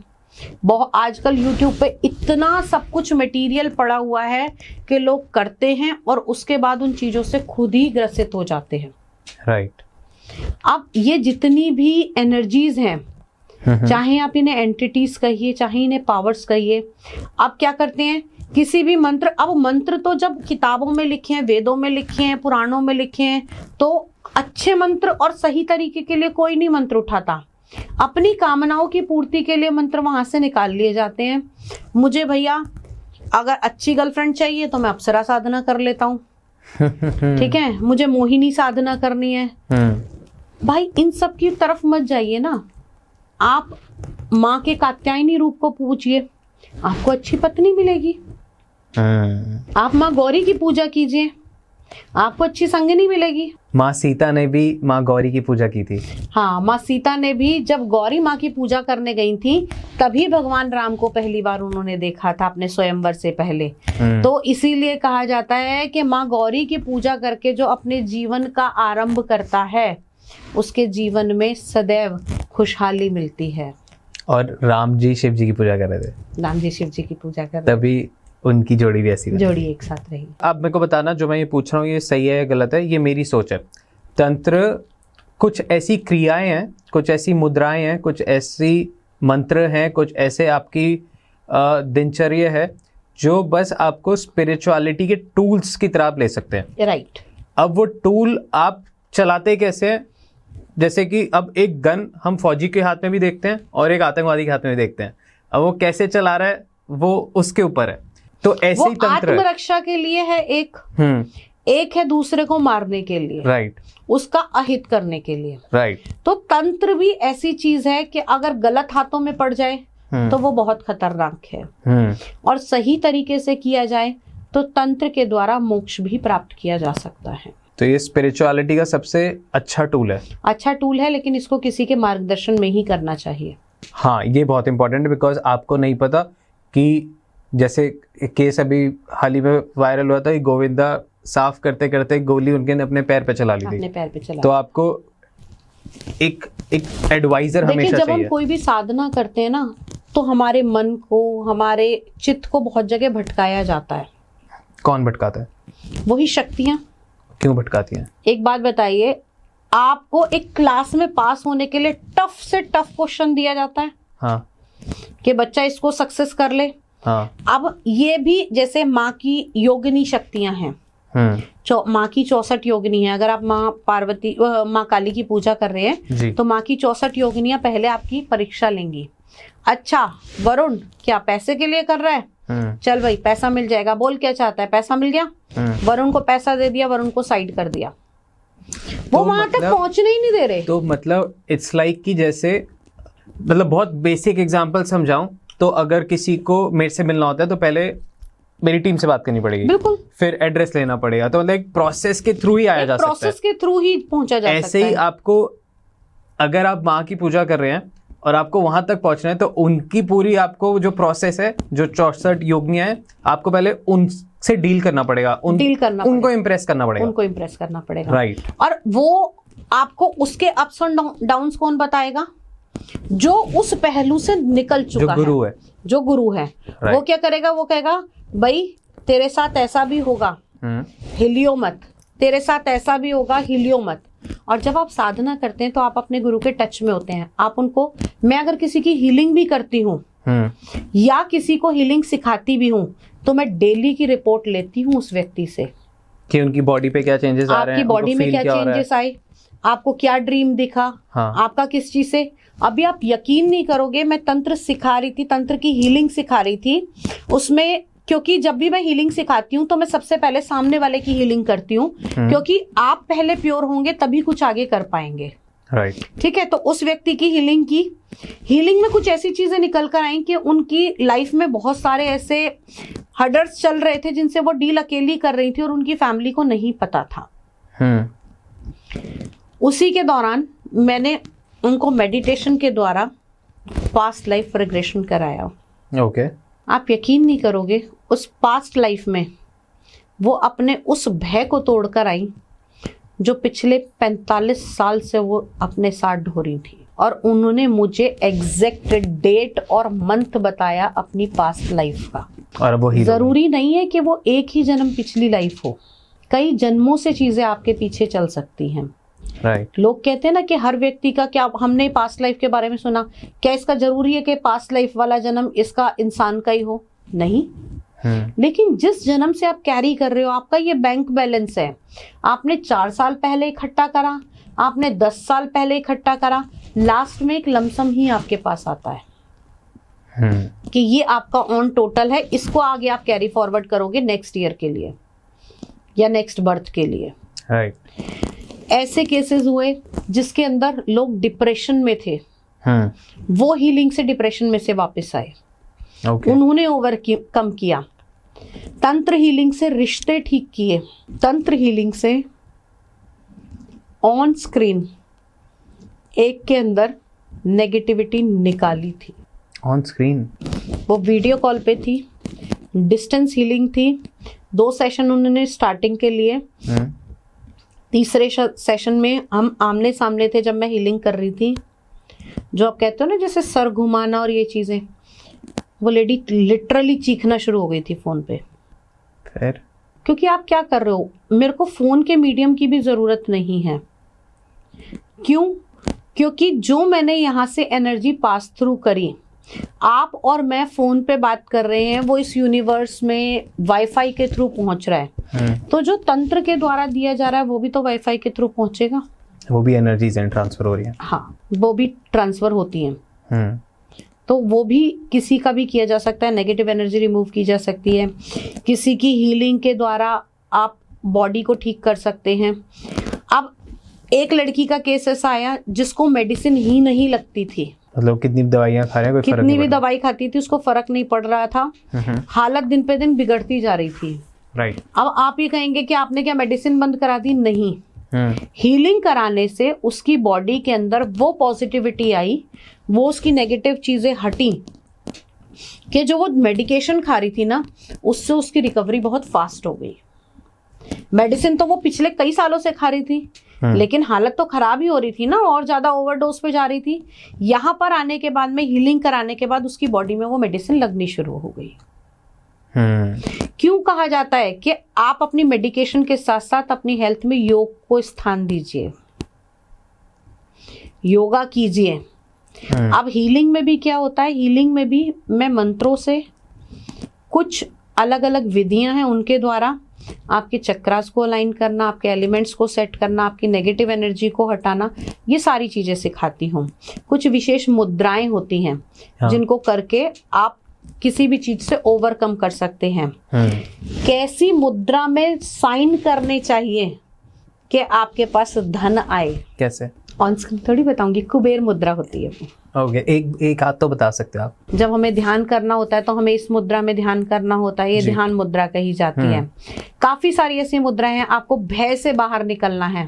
बहुत आजकल YouTube पे इतना सब कुछ मटेरियल पड़ा हुआ है कि लोग करते हैं और उसके बाद उन चीजों से खुद ही ग्रसित हो जाते हैं। राइट। अब ये जितनी भी एनर्जीज हैं, चाहे आप इन्हें एंटिटीज कहिए, चाहे इन्हें पावर्स कहिए, आप क्या करते हैं? किसी भी मंत्र, अब मंत्र तो जब किताबों में लिखे हैं, वेदों में लिखे हैं, पुराणों में लिखे हैं, तो अच्छे मंत्र और सही तरीके के लिए कोई नहीं मंत्र उठाता। अपनी कामनाओं की पूर्ति के लिए मंत्र वहां से निकाल लिए जाते हैं। मुझे भैया अगर अच्छी गर्लफ्रेंड चाहिए तो मैं अप्सरा साधना कर लेता हूँ। ठीक है। मुझे मोहिनी साधना करनी है। भाई इन सब की तरफ मत जाइए ना। आप माँ के कात्यायनी रूप को पूजिए, आपको अच्छी पत्नी मिलेगी। आप माँ गौरी की पूजा कीजिए, आपको अच्छी संगिनी मिलेगी। माँ सीता ने भी माँ गौरी की पूजा की थी। हाँ, माँ सीता ने भी जब गौरी माँ की पूजा करने गई थी तभी भगवान राम को पहली बार उन्होंने देखा था अपने स्वयंवर से पहले। तो इसीलिए कहा जाता है कि माँ गौरी की पूजा करके जो अपने जीवन का आरंभ करता है उसके जीवन में सदैव खुशहाली मिलती है। और राम जी शिव जी की पूजा कर रहे थे। राम जी शिव जी की पूजा कर रहे थे, तभी उनकी जोड़ी भी ऐसी जोड़ी एक साथ रही। अब मेरे को बताना जो मैं ये पूछ रहा हूँ ये सही है या गलत है, ये मेरी सोच है। तंत्र कुछ ऐसी क्रियाएं हैं, कुछ ऐसी मुद्राएं हैं, कुछ ऐसी मंत्र हैं, कुछ ऐसे आपकी दिनचर्या है जो बस आपको स्पिरिचुअलिटी के टूल्स की तरह आप ले सकते हैं। राइट। अब वो टूल आप चलाते कैसे हैं? जैसे कि अब एक गन हम फौजी के हाथ में भी देखते हैं और एक आतंकवादी के हाथ में भी देखते हैं। अब वो कैसे चला रहा है वो उसके ऊपर है। तो ऐसे ही तंत्र आत्मरक्षा के लिए है एक है दूसरे को मारने के लिए। राइट। उसका अहित करने के लिए। राइट। तो तंत्र भी ऐसी चीज है कि अगर गलत हाथों में पड़ जाए तो वो बहुत खतरनाक है। और सही तरीके से किया जाए तो तंत्र के द्वारा मोक्ष भी प्राप्त किया जा सकता है। तो ये स्पिरिचुअलिटी का सबसे अच्छा टूल है। अच्छा टूल है, लेकिन इसको किसी के मार्गदर्शन में ही करना चाहिए। हाँ, ये बहुत इंपॉर्टेंट है बिकॉज आपको नहीं पता कि जैसे केस अभी हाल ही में वायरल हुआ था कि गोविंदा साफ करते करते गोली उनके अपने पैर पे चला ली थी। अपने पैर पे चला। तो आपको एक एडवाइजर हमेशा चाहिए। जब हम कोई भी साधना करते हैं ना तो हमारे मन को, हमारे चित्त को बहुत जगह भटकाया जाता है। कौन भटकाता है? वही शक्तियां क्यों भटकाती हैं? एक बात बताइए, आपको एक क्लास में पास होने के लिए टफ से टफ क्वेश्चन दिया जाता है हाँ कि बच्चा इसको सक्सेस कर ले। हाँ। अब ये भी जैसे माँ की योगिनी शक्तियां हैं, माँ की 64 योगिनी है। अगर आप माँ पार्वती माँ काली की पूजा कर रहे हैं तो माँ की 64 योगिनियां पहले आपकी परीक्षा लेंगी। अच्छा वरुण क्या पैसे के लिए कर रहा है, चल भाई पैसा मिल जाएगा, बोल क्या चाहता है, पैसा मिल गया, वरुण को पैसा दे दिया, वरुण को साइड कर दिया, वो वहां तक पहुंचने ही नहीं दे रहे। तो मतलब इट्स लाइक कि जैसे मतलब बहुत बेसिक एग्जांपल समझाऊं तो अगर किसी को मेरे से मिलना होता है तो पहले मेरी टीम से बात करनी पड़ेगी, बिल्कुल, फिर एड्रेस लेना पड़ेगा, तो मतलब एक प्रोसेस के थ्रू ही आया जा सकता है, प्रोसेस के थ्रू ही पहुंचा जा सकता है। ऐसे ही आपको अगर आप माँ की पूजा कर रहे हैं और आपको वहां तक पहुंचना है तो उनकी पूरी आपको जो प्रोसेस है, जो 64 योगिनियां हैं, आपको पहले उनसे डील करना पड़ेगा, उनको इम्प्रेस करना पड़ेगा, राइट। और वो आपको उसके अप्स और डाउन्स कौन बताएगा? जो उस पहलू से निकल चुका है, जो गुरु है वो क्या करेगा? वो कहेगा भाई तेरे साथ ऐसा भी होगा, हिलियो मत, तेरे साथ ऐसा भी होगा, हिलियो मत। और जब आप साधना करते हैं तो आप अपने गुरु के टच में होते हैं। आप उनको, मैं अगर किसी की हीलिंग भी करती हूँ या किसी को हीलिंग सिखाती भी हूँ तो मैं डेली की रिपोर्ट लेती हूँ उस व्यक्ति से कि उनकी बॉडी पे क्या चेंजेस आ रहे हैं, आपकी बॉडी में क्या चेंजेस आए, आपको क्या ड्रीम दिखा, आपका किस चीज से। अभी आप यकीन नहीं करोगे, मैं तंत्र सिखा रही थी, तंत्र की हीलिंग सिखा रही थी उसमें, क्योंकि जब भी मैं हीलिंग सिखाती हूँ तो मैं सबसे पहले सामने वाले की हीलिंग करती हूँ, क्योंकि आप पहले प्योर होंगे तभी कुछ आगे कर पाएंगे, राइट। ठीक है। तो उस व्यक्ति की हीलिंग में कुछ ऐसी चीजें निकल कर आई कि उनकी लाइफ में बहुत सारे ऐसे हर्डल्स चल रहे थे जिनसे वो डील अकेली कर रही थी और उनकी फैमिली को नहीं पता था। उसी के दौरान मैंने उनको मेडिटेशन के द्वारा पास्ट लाइफ रिग्रेशन कराया। ओके। आप यकीन नहीं करोगे, उस पास्ट लाइफ में वो अपने उस भय को तोड़कर आई जो पिछले 45 साल से वो अपने साथ ढो रही थी, और उन्होंने मुझे एग्जैक्ट डेट और मंथ बताया अपनी पास्ट लाइफ का। और वो जरूरी नहीं है कि वो एक ही जन्म पिछली लाइफ हो, कई जन्मों से चीजें आपके पीछे चल सकती हैं, राइट। लोग कहते हैं ना कि हर व्यक्ति का, क्या हमने पास्ट लाइफ के बारे में सुना, क्या इसका जरूरी है कि पास्ट लाइफ वाला जन्म इसका इंसान का ही हो? नहीं। लेकिन जिस जन्म से आप कैरी कर रहे हो, आपका ये बैंक बैलेंस है। आपने 4 साल पहले इकट्ठा करा, आपने 10 साल पहले इकट्ठा करा, लास्ट में एक लमसम ही आपके पास आता है कि ये आपका ऑन टोटल है, इसको आगे आप कैरी फॉरवर्ड करोगे नेक्स्ट ईयर के लिए या नेक्स्ट बर्थ के लिए, राइट। ऐसे केसेस हुए जिसके अंदर लोग डिप्रेशन में थे, वो हीलिंग से डिप्रेशन में से वापस आए, उन्होंने ओवरकम किया, तंत्र हीलिंग से रिश्ते ठीक किए, तंत्र हीलिंग से ऑन स्क्रीन एक के अंदर नेगेटिविटी निकाली थी। On screen? वो वीडियो कॉल पे थी, डिस्टेंस हीलिंग थी। 2 सेशन उन्होंने स्टार्टिंग के लिए, तीसरे सेशन में हम आमने सामने थे जब मैं हीलिंग कर रही थी। जो आप कहते हो ना जैसे सर घुमाना और ये चीजें, वो लेडी लिटरली चीखना शुरू हो गई थी फोन पे। फिर? क्योंकि आप क्या कर रहे हो, मेरे को फोन के मीडियम की भी जरूरत नहीं है। क्यों? क्योंकि जो मैंने यहाँ से एनर्जी पास थ्रू करी, आप और मैं फोन पे बात कर रहे हैं, वो इस यूनिवर्स में वाईफाई के थ्रू पहुंच रहा है। तो जो तंत्र के द्वारा दिया जा रहा है वो भी तो वाईफाई के थ्रू पहुंचेगा, वो भी एनर्जीज ट्रांसफर हो रही है। हाँ, वो भी ट्रांसफर होती हैं। तो वो भी किसी का भी किया जा सकता है, नेगेटिव एनर्जी रिमूव की जा सकती है, किसी की हीलिंग के द्वारा आप बॉडी को ठीक कर सकते हैं। अब एक लड़की का केस ऐसा आया जिसको मेडिसिन ही नहीं लगती थी, मतलब कितनी दवाइयां खा रहे हैं, कोई कितनी भी दवाई खाती थी उसको फर्क नहीं पड़ रहा था, हालत दिन पे दिन बिगड़ती जा रही थी, राइट। अब आप ये कहेंगे कि आपने क्या मेडिसिन बंद करा दी? नहीं, हीलिंग कराने से उसकी बॉडी के अंदर वो पॉजिटिविटी आई, वो उसकी नेगेटिव चीजें हटी कि जो वो मेडिकेशन खा रही थी ना, उससे उसकी रिकवरी बहुत फास्ट हो गई। मेडिसिन तो वो पिछले कई सालों से खा रही थी, लेकिन हालत तो खराब ही हो रही थी ना, और ज्यादा ओवरडोज पे जा रही थी। यहाँ पर आने के बाद में, हीलिंग कराने के बाद उसकी बॉडी में वो मेडिसिन लगनी शुरू हो गई। क्यों कहा जाता है कि आप अपनी मेडिकेशन के साथ साथ अपनी हेल्थ में योग को स्थान दीजिए, योगा कीजिए। अब हीलिंग में भी क्या होता है, हीलिंग में भी मैं मंत्रों से, कुछ अलग अलग विधियां हैं उनके द्वारा आपके चक्रास को अलाइन करना, आपके एलिमेंट्स को सेट करना, आपकी नेगेटिव एनर्जी को हटाना, ये सारी चीजें सिखाती हूँ। कुछ विशेष मुद्राएं होती हैं जिनको करके आप किसी भी चीज से ओवरकम कर सकते हैं। कैसी मुद्रा में साइन करने चाहिए कि आपके पास धन आए, कैसे ऑन स्क्रीन थोड़ी बताऊंगी। कुबेर मुद्रा होती है वो। ओके, एक हाथ तो बता सकते हो आप। जब हमें ध्यान करना होता है तो हमें इस मुद्रा में ध्यान करना होता है, ये ध्यान मुद्रा कही जाती है। काफी सारी ऐसी मुद्राएं हैं। आपको भय से बाहर निकलना है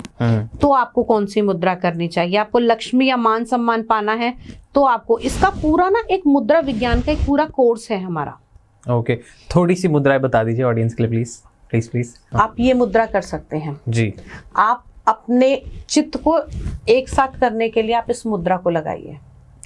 तो आपको कौन सी मुद्रा करनी चाहिए, आपको लक्ष्मी या मान सम्मान पाना है तो आपको, इसका पूरा ना एक मुद्रा विज्ञान का एक पूरा कोर्स है हमारा। ओके, थोड़ी सी मुद्राएं बता दीजिए ऑडियंस के लिए प्लीज प्लीज प्लीज। आप ये मुद्रा कर सकते हैं जी। आप अपने चित्त को एक साथ करने के लिए आप इस मुद्रा को लगाइए।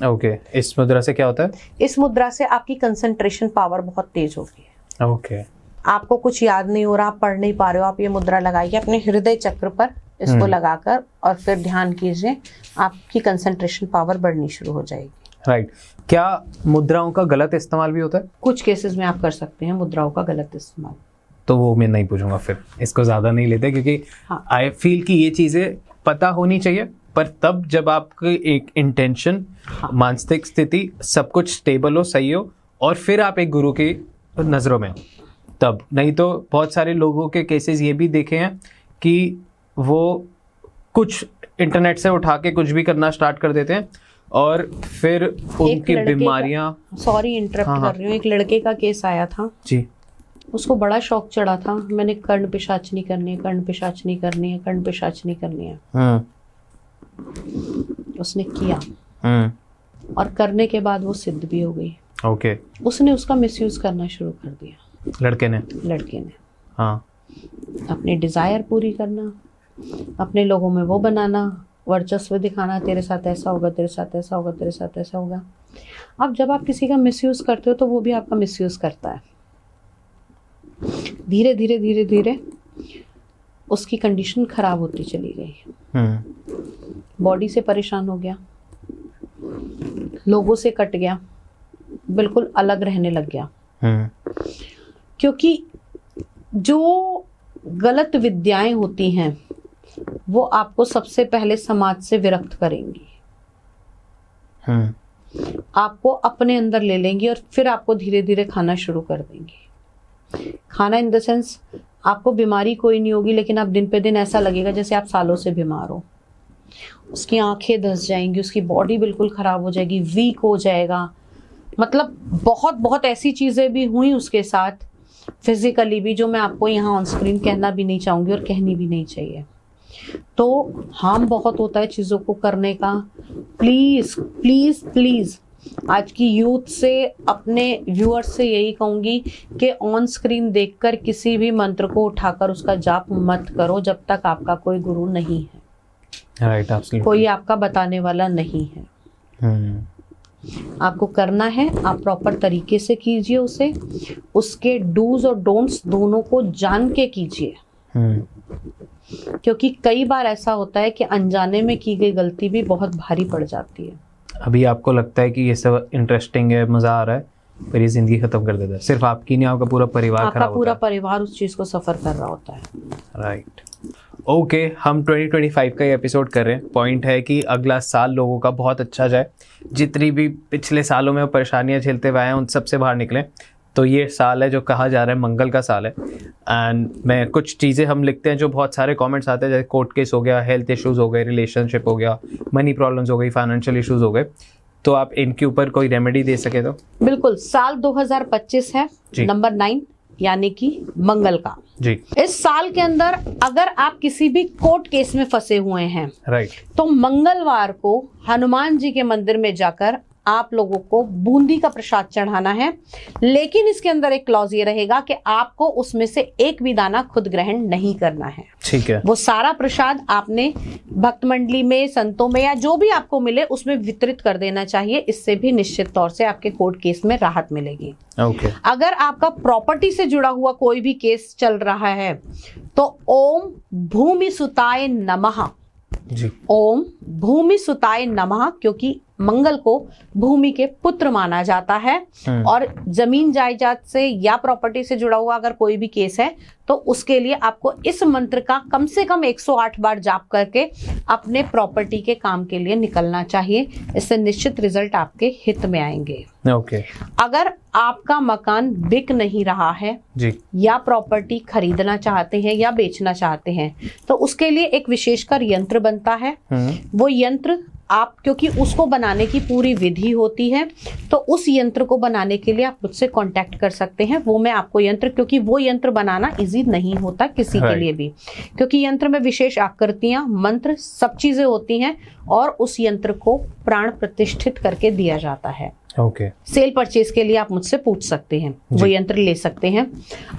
ओके, इस मुद्रा से क्या होता है? इस मुद्रा से आपकी कंसंट्रेशन पावर बहुत तेज होगी। ओके, आपको कुछ याद नहीं हो रहा, आप पढ़ नहीं पा रहे हो, आप ये मुद्रा लगाइए अपने हृदय चक्र पर, इसको लगाकर और फिर ध्यान कीजिए, आपकी कंसंट्रेशन पावर बढ़नी शुरू हो जाएगी। राइट। क्या मुद्राओं का गलत इस्तेमाल भी होता है? कुछ केसेस में आप कर सकते हैं मुद्राओं का गलत इस्तेमाल। तो वो मैं नहीं पूछूंगा, फिर इसको ज्यादा नहीं लेते, क्योंकि आई फील कि ये चीजें पता होनी चाहिए, पर तब जब आपकी एक इंटेंशन, मानसिक स्थिति, सब कुछ स्टेबल हो, सही हो, और फिर आप एक गुरु की नज़रों में हो तब। नहीं तो बहुत सारे लोगों के केसेस ये भी देखे हैं कि वो कुछ इंटरनेट से उठा के कुछ भी करना स्टार्ट कर देते हैं और फिर उनकी बीमारियां। सॉरी इंटरप्ट कर रही हूँ। एक लड़के का केस आया था जी, उसको बड़ा शौक चढ़ा था, मैंने कर्ण पिशाचनी करनी है, कर्ण पिशाचनी करनी है, कर्ण पिशाचनी करनी है। उसने किया और करने के बाद वो सिद्ध भी हो गई। ओके। उसने उसका मिसयूज करना शुरू कर दिया, लड़के ने। हाँ, अपनी डिजायर पूरी करना, अपने लोगों में वो बनाना, वर्चस्व दिखाना, तेरे साथ ऐसा होगा, तेरे साथ ऐसा होगा, तेरे साथ ऐसा होगा। अब जब आप किसी का मिसयूज करते हो तो वो भी आपका मिसयूज करता है। धीरे धीरे धीरे धीरे उसकी कंडीशन खराब होती चली गई। बॉडी से परेशान हो गया, लोगों से कट गया, बिल्कुल अलग रहने लग गया। क्योंकि जो गलत विद्याएं होती हैं वो आपको सबसे पहले समाज से विरक्त करेंगी, आपको अपने अंदर ले लेंगी और फिर आपको धीरे धीरे खाना शुरू कर देंगी। खाना इन द सेंस, आपको बीमारी कोई नहीं होगी लेकिन आप दिन पे दिन ऐसा लगेगा जैसे आप सालों से बीमार हो। उसकी आंखें धंस जाएंगी, उसकी बॉडी बिल्कुल खराब हो जाएगी, वीक हो जाएगा। मतलब बहुत बहुत ऐसी चीजें भी हुई उसके साथ फिजिकली भी, जो मैं आपको यहाँ ऑन स्क्रीन कहना भी नहीं चाहूंगी और कहनी भी नहीं चाहिए। तो हार्म बहुत होता है चीजों को करने का। प्लीज प्लीज प्लीज आज की यूथ से, अपने व्यूअर्स से यही कहूंगी कि ऑन स्क्रीन देखकर किसी भी मंत्र को उठाकर उसका जाप मत करो जब तक आपका कोई गुरु नहीं है। Right, absolutely. कोई आपका बताने वाला नहीं है। आपको करना है, आप प्रॉपर तरीके से कीजिए उसे, उसके डूज और डोंट्स दोनों को जान के कीजिए। क्योंकि कई बार ऐसा होता है कि अनजाने में की गई गलती भी बहुत भारी पड़ जाती है। अभी आपको लगता है कि ये सब इंटरेस्टिंग है, मजा आ रहा है, पर ये जिंदगी खत्म कर देता है। सिर्फ आपकी नहीं, आपका पूरा परिवार खराब होता है। आपका पूरा परिवार उस चीज को सफर कर रहा होता है। राइट। ओके, हम 2025 का ये एपिसोड कर रहे हैं। पॉइंट है कि अगला साल लोगों का बहुत अच्छा जाए, जितनी भी पिछले सालों में परेशानियां झेलते हुए आए हैं उन सब से बाहर निकलें। तो ये साल है जो कहा जा रहा है मंगल का साल है। एंड मैं कुछ चीज़ें हम लिखते हैं जो बहुत सारे कमेंट्स आते हैं, जैसे कोर्ट केस हो गया, हेल्थ इश्यूज़ हो गए, रिलेशनशिप हो गया, मनी प्रॉब्लम्स हो गई, फाइनेंशियल इश्यूज़ हो गए। तो आप इनके ऊपर कोई रेमेडी दे सके तो? बिल्कुल। साल 2025 है, नंबर 9 यानी कि मंगल का जी। इस साल के अंदर अगर आप किसी भी कोर्ट केस में फंसे हुए हैं, राइट, तो मंगलवार को हनुमान जी के मंदिर में जाकर आप लोगों को बूंदी का प्रसाद चढ़ाना है, लेकिन इसके अंदर एक क्लॉज ये रहेगा कि आपको उसमें से एक भी दाना खुद ग्रहण नहीं करना है। ठीक है। वो सारा प्रसाद आपने भक्त मंडली में, संतों में या जो भी आपको मिले उसमें वितरित कर देना चाहिए। इससे भी निश्चित तौर से आपके कोर्ट केस में राहत मिलेगी। ओके। अगर आपका प्रॉपर्टी से जुड़ा हुआ कोई भी केस चल रहा है तो ओम भूमि सुताय नमः जी। ओम भूमि सुताय नमः, क्योंकि मंगल को भूमि के पुत्र माना जाता है और जमीन जायदाद से या प्रॉपर्टी से जुड़ा हुआ अगर कोई भी केस है तो उसके लिए आपको इस मंत्र का कम से कम 108 बार जाप करके अपने प्रॉपर्टी के काम के लिए निकलना चाहिए। इससे निश्चित रिजल्ट आपके हित में आएंगे। ओके। अगर आपका मकान बिक नहीं रहा है जी, या प्रॉपर्टी खरीदना चाहते हैं या बेचना चाहते हैं तो उसके लिए एक विशेषकर यंत्र बनता है। वो यंत्र आप, क्योंकि उसको बनाने की पूरी विधि होती है, तो उस यंत्र को बनाने के लिए आप मुझसे कांटेक्ट कर सकते हैं। वो मैं आपको यंत्र, क्योंकि वो यंत्र बनाना इजी नहीं होता किसी के लिए भी, क्योंकि यंत्र में विशेष आकृतियां, मंत्र, सब चीजें होती हैं और उस यंत्र को प्राण प्रतिष्ठित करके दिया जाता है। ओके। सेल परचेज के लिए आप मुझसे पूछ सकते हैं, वो यंत्र ले सकते हैं।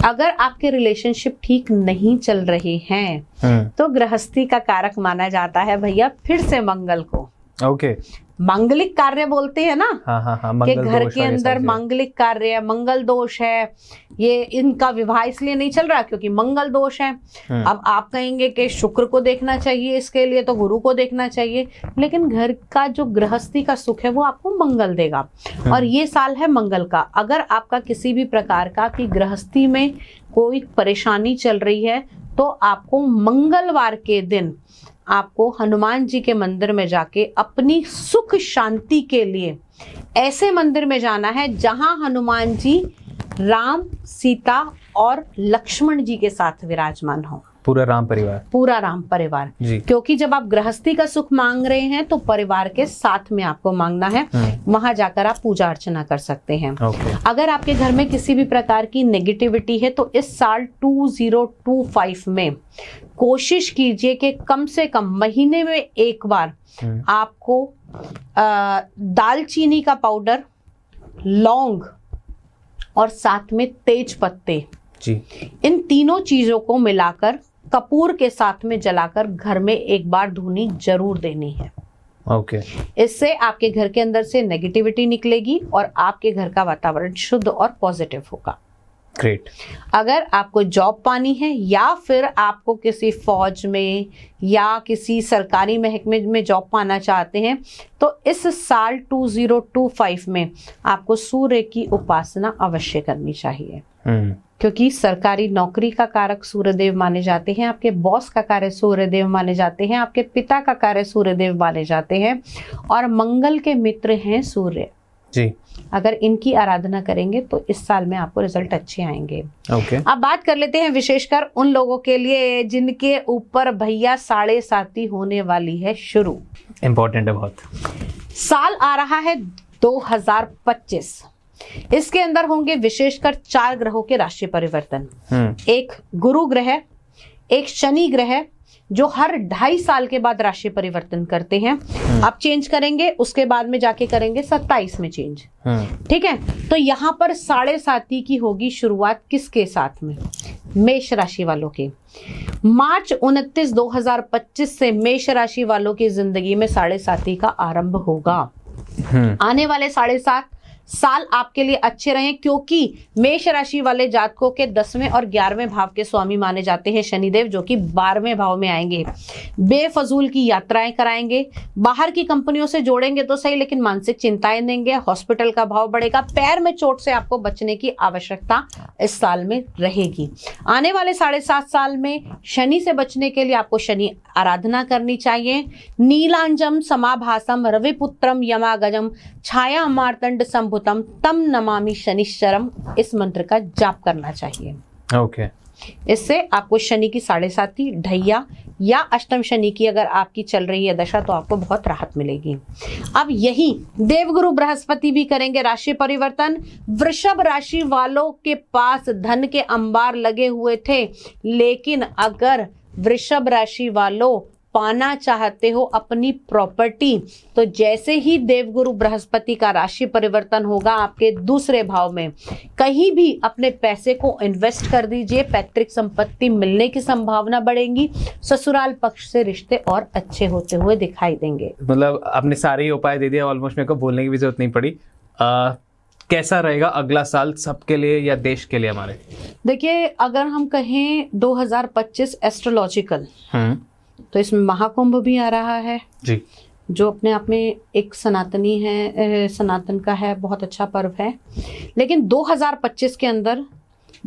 अगर आपके रिलेशनशिप ठीक नहीं चल रहे हैं तो गृहस्थी का कारक माना जाता है भैया फिर से मंगल को। ओके। मांगलिक कार्य बोलते हैं ना। हाँ, कि घर के अंदर मांगलिक कार्य, मंगल दोष है, ये इनका विवाह इसलिए नहीं चल रहा क्योंकि मंगल दोष है। अब आप कहेंगे कि शुक्र को देखना चाहिए, इसके लिए तो गुरु को देखना चाहिए, लेकिन घर का जो गृहस्थी का सुख है वो आपको मंगल देगा और ये साल है मंगल का। अगर आपका किसी भी प्रकार का कि गृहस्थी में कोई परेशानी चल रही है तो आपको मंगलवार के दिन आपको हनुमान जी के मंदिर में जाके अपनी सुख शांति के लिए ऐसे मंदिर में जाना है जहां हनुमान जी राम, सीता और लक्ष्मण जी के साथ विराजमान हो। पूरा राम परिवार। पूरा राम परिवार जी। क्योंकि जब आप गृहस्थी का सुख मांग रहे हैं तो परिवार के साथ में आपको मांगना है। वहां जाकर आप पूजा अर्चना कर सकते हैं। अगर आपके घर में किसी भी प्रकार की नेगेटिविटी है तो इस साल 2025 में कोशिश कीजिए कि कम से कम महीने में एक बार आपको दालचीनी का पाउडर, लौंग और साथ में तेज पत्ते जी, इन तीनों चीजों को मिलाकर कपूर के साथ में जलाकर घर में एक बार धूनी जरूर देनी है। ओके। इससे आपके घर के अंदर से नेगेटिविटी निकलेगी और आपके घर का वातावरण शुद्ध और पॉजिटिव होगा। ग्रेट। अगर आपको जॉब पानी है या फिर आपको किसी फौज में या किसी सरकारी महकमे में जॉब पाना चाहते हैं तो इस साल 2025 में आपको सूर्य की उपासना अवश्य करनी चाहिए। क्योंकि सरकारी नौकरी का कारक सूर्यदेव माने जाते हैं, आपके बॉस का कार्य सूर्यदेव माने जाते हैं, आपके पिता का कार्य सूर्यदेव माने जाते हैं और मंगल के मित्र हैं सूर्य जी। अगर इनकी आराधना करेंगे तो इस साल में आपको रिजल्ट अच्छे आएंगे। ओके। अब बात कर लेते हैं विशेषकर उन लोगों के लिए जिनके ऊपर भैया 7.5 होने वाली है शुरू। इम्पोर्टेंट है बहुत। साल आ रहा है 2025। इसके अंदर होंगे विशेषकर 4 ग्रहों के राशि परिवर्तन। एक गुरु ग्रह, एक शनि ग्रह जो हर 2.5 साल के बाद राशि परिवर्तन करते हैं। अब चेंज करेंगे, उसके बाद में जाके करेंगे 27 में चेंज। ठीक है, तो यहाँ पर 7.5 की होगी शुरुआत किसके साथ में? मेष राशि वालों के। मार्च 29, 2025 से मेष राशि वालों की जिंदगी में 7.5 का आरंभ होगा। आने वाले 7.5 साल आपके लिए अच्छे रहे क्योंकि मेष राशि वाले जातकों के 10वें और 11वें भाव के स्वामी माने जाते हैं शनिदेव, जो कि 12वें भाव में आएंगे। बेफजूल की यात्राएं कराएंगे, बाहर की कंपनियों से जोड़ेंगे तो सही लेकिन मानसिक चिंताएं देंगे, हॉस्पिटल का भाव बढ़ेगा, पैर में चोट से आपको बचने की आवश्यकता इस साल में रहेगी। आने वाले 7.5 साल में शनि से बचने के लिए आपको शनि आराधना करनी चाहिए। नीलांजम समाभासम रविपुत्रम यमागजम छाया मार्तंड संभुतम तम नमामि शनिश्चरम, इस मंत्र का जाप करना चाहिए। ओके। इससे आपको शनि की 7.5 ढैया या अष्टम शनि की अगर आपकी चल रही है दशा तो आपको बहुत राहत मिलेगी। अब यही देवगुरु बृहस्पति भी करेंगे राशि परिवर्तन। वृषभ राशि वालों के पास धन के अंबार लगे हुए थे, लेकिन अगर वृषभ राशि वालों पाना चाहते हो अपनी प्रॉपर्टी, तो जैसे ही देवगुरु बृहस्पति का राशि परिवर्तन होगा आपके दूसरे भाव में, कहीं भी अपने पैसे को इन्वेस्ट कर दीजिए, पैतृक संपत्ति मिलने की संभावना बढ़ेगी, ससुराल पक्ष से रिश्ते और अच्छे होते हुए दिखाई देंगे। मतलब आपने सारे ही उपाय दे दिया, ऑलमोस्ट मेरे को बोलने की भी जरूरत नहीं पड़ी। कैसा रहेगा अगला साल सबके लिए या देश के लिए हमारे? देखिए, अगर हम कहें 2025 एस्ट्रोलॉजिकल, तो इसमें महाकुंभ भी आ रहा है जी, जो अपने आप में एक सनातनी है, सनातन का है, बहुत अच्छा पर्व है। लेकिन 2025 के अंदर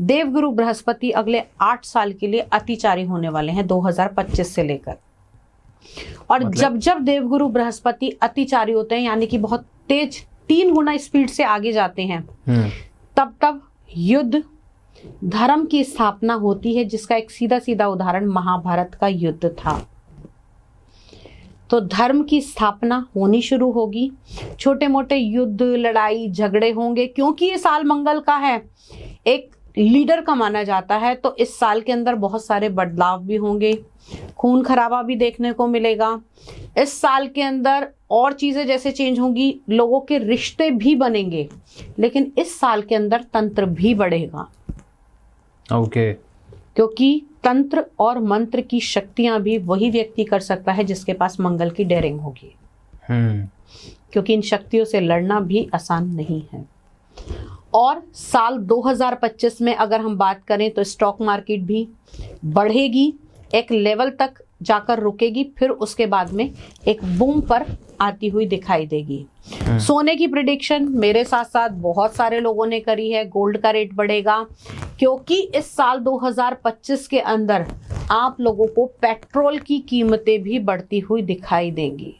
देवगुरु बृहस्पति अगले 8 साल के लिए अतिचारी होने वाले हैं, 2025 से लेकर। और जब जब देवगुरु बृहस्पति अतिचारी होते हैं, यानी कि बहुत तेज 3 गुना स्पीड से आगे जाते हैं, तब तब युद्ध, धर्म की स्थापना होती है, जिसका एक सीधा सीधा उदाहरण महाभारत का युद्ध था। तो धर्म की स्थापना होनी शुरू होगी, छोटे मोटे युद्ध, लड़ाई झगड़े होंगे, क्योंकि ये साल मंगल का है, एक लीडर का माना जाता है। तो इस साल के अंदर बहुत सारे बदलाव भी होंगे, खून खराबा भी देखने को मिलेगा। इस साल के अंदर और चीजें जैसे चेंज होंगी, लोगों के रिश्ते भी बनेंगे, लेकिन इस साल के अंदर तंत्र भी बढ़ेगा। ओके। क्योंकि तंत्र और मंत्र की शक्तियां भी वही व्यक्ति कर सकता है जिसके पास मंगल की डेयरिंग होगी। क्योंकि इन शक्तियों से लड़ना भी आसान नहीं है। और साल 2025 में अगर हम बात करें तो स्टॉक मार्केट भी बढ़ेगी, एक लेवल तक जाकर रुकेगी, फिर उसके बाद में एक बूम पर आती हुई दिखाई देगी। सोने की प्रेडिक्शन मेरे साथ साथ बहुत सारे लोगों ने करी है, गोल्ड का रेट बढ़ेगा, क्योंकि इस साल 2025 के अंदर आप लोगों को पेट्रोल की कीमतें भी बढ़ती हुई दिखाई देंगी।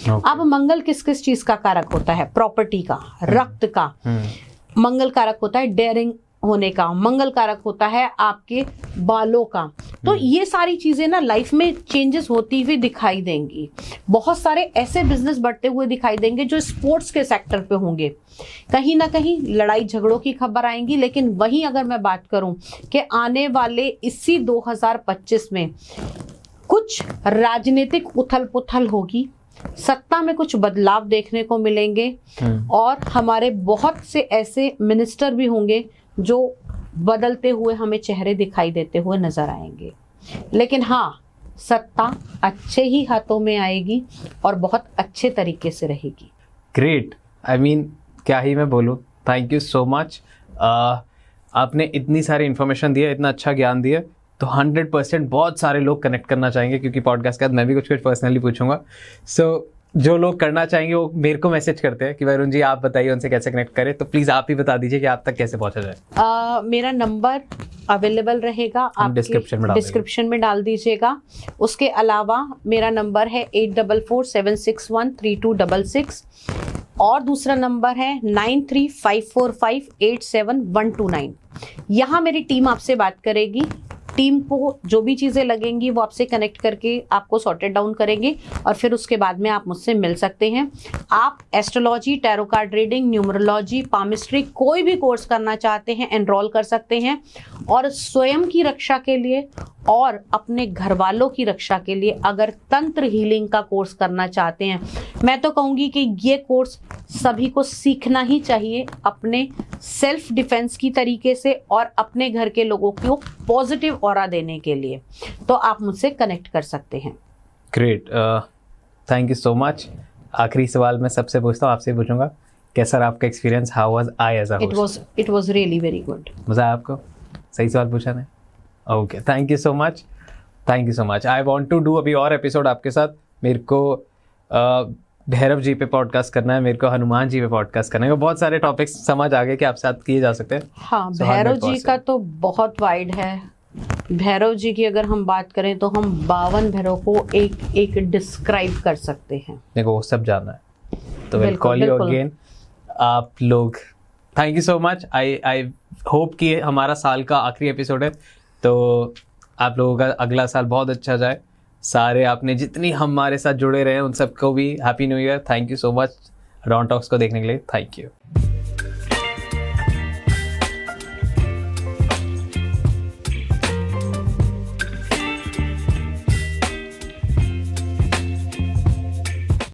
अब मंगल किस किस चीज का कारक होता है? प्रॉपर्टी का, रक्त का। मंगल कारक होता है डेयरिंग होने का, मंगल कारक होता है आपके बालों का। तो ये सारी चीजें ना लाइफ में चेंजेस होती हुई दिखाई देंगी। बहुत सारे ऐसे बिजनेस बढ़ते हुए दिखाई देंगे जो स्पोर्ट्स के सेक्टर पे होंगे। कहीं ना कहीं लड़ाई झगड़ों की खबर आएंगी, लेकिन वहीं अगर मैं बात करूं कि आने वाले इसी 2025 में कुछ राजनीतिक उथल पुथल होगी, सत्ता में कुछ बदलाव देखने को मिलेंगे, और हमारे बहुत से ऐसे मिनिस्टर भी होंगे जो बदलते हुए हमें चेहरे दिखाई देते हुए नजर आएंगे। लेकिन हाँ, सत्ता अच्छे ही हाथों में आएगी और बहुत अच्छे तरीके से रहेगी। ग्रेट, आई मीन क्या ही मैं बोलूँ। Thank you so much. आपने इतनी सारी इन्फॉर्मेशन दिया, इतना अच्छा ज्ञान दिया, तो 100% बहुत सारे लोग कनेक्ट करना चाहेंगे, क्योंकि पॉडकास्ट के बाद मैं भी कुछ पर्सनली पूछूंगा। सो जो लोग करना चाहेंगे वो मेरे को मैसेज करते हैं कि वरुण जी आप बताइए उनसे कैसे कनेक्ट करें, तो प्लीज़ आप ही बता दीजिए कि आप तक कैसे पहुंचा जाए। मेरा नंबर अवेलेबल रहेगा, आप डिस्क्रिप्शन में डाल दीजिएगा। उसके अलावा मेरा नंबर है 8447613266 और दूसरा नंबर है 9354587129। यहाँ मेरी टीम आपसे बात करेगी। टीम को जो भी चीज़ें लगेंगी वो आपसे कनेक्ट करके आपको सॉर्टेड डाउन करेंगे, और फिर उसके बाद में आप मुझसे मिल सकते हैं। आप astrology, tarot card reading, numerology, palmistry कोई भी कोर्स करना चाहते हैं, एनरोल कर सकते हैं। और स्वयं की रक्षा के लिए और अपने घर वालों की रक्षा के लिए अगर तंत्र हीलिंग का कोर्स करना चाहते हैं, मैं तो कहूँगी कि ये कोर्स सभी को सीखना ही चाहिए, अपने सेल्फ डिफेंस की तरीके से और अपने घर के लोगों को पॉजिटिव ऑरा देने के लिए। तो आप मुझसे कनेक्ट कर सकते हैं। Great, thank you so much. आखिरी सवाल मैं सबसे पूछता हूँ, आपसे पूछूंगा, कैसा रहा आपका experience? How was I as a host? It was really very good. मजा आया आपको? सही सवाल पूछा ने? Okay, thank you so much, thank you so much. I want to do अभी और एपिसोड आपके साथ। मेरे को भैरव जी पे पॉडकास्ट करना है, मेरे को हनुमान जी पे पॉडकास्ट करना है। बहुत सारे टॉपिक्स समझ आ गए कि आपसे साथ किए जा सकते हैं। हाँ, भैरव जी का तो बहुत वाइड है। भैरव जी की अगर हम बात करें तो हम 52 भैरव को एक एक डिस्क्राइब कर सकते हैं। मेरे को वो सब जानना है, तो विल कॉल यू अगेन। आप लोग thank you so much. I hope कि हमारा साल का आखिरी एपिसोड है, तो आप लोगों का अगला साल बहुत अच्छा जाए। सारे आपने जितनी हमारे साथ जुड़े रहे हैं उन सबको भी happy new year. Thank you so much Ron talks को देखने के लिए। Thank you.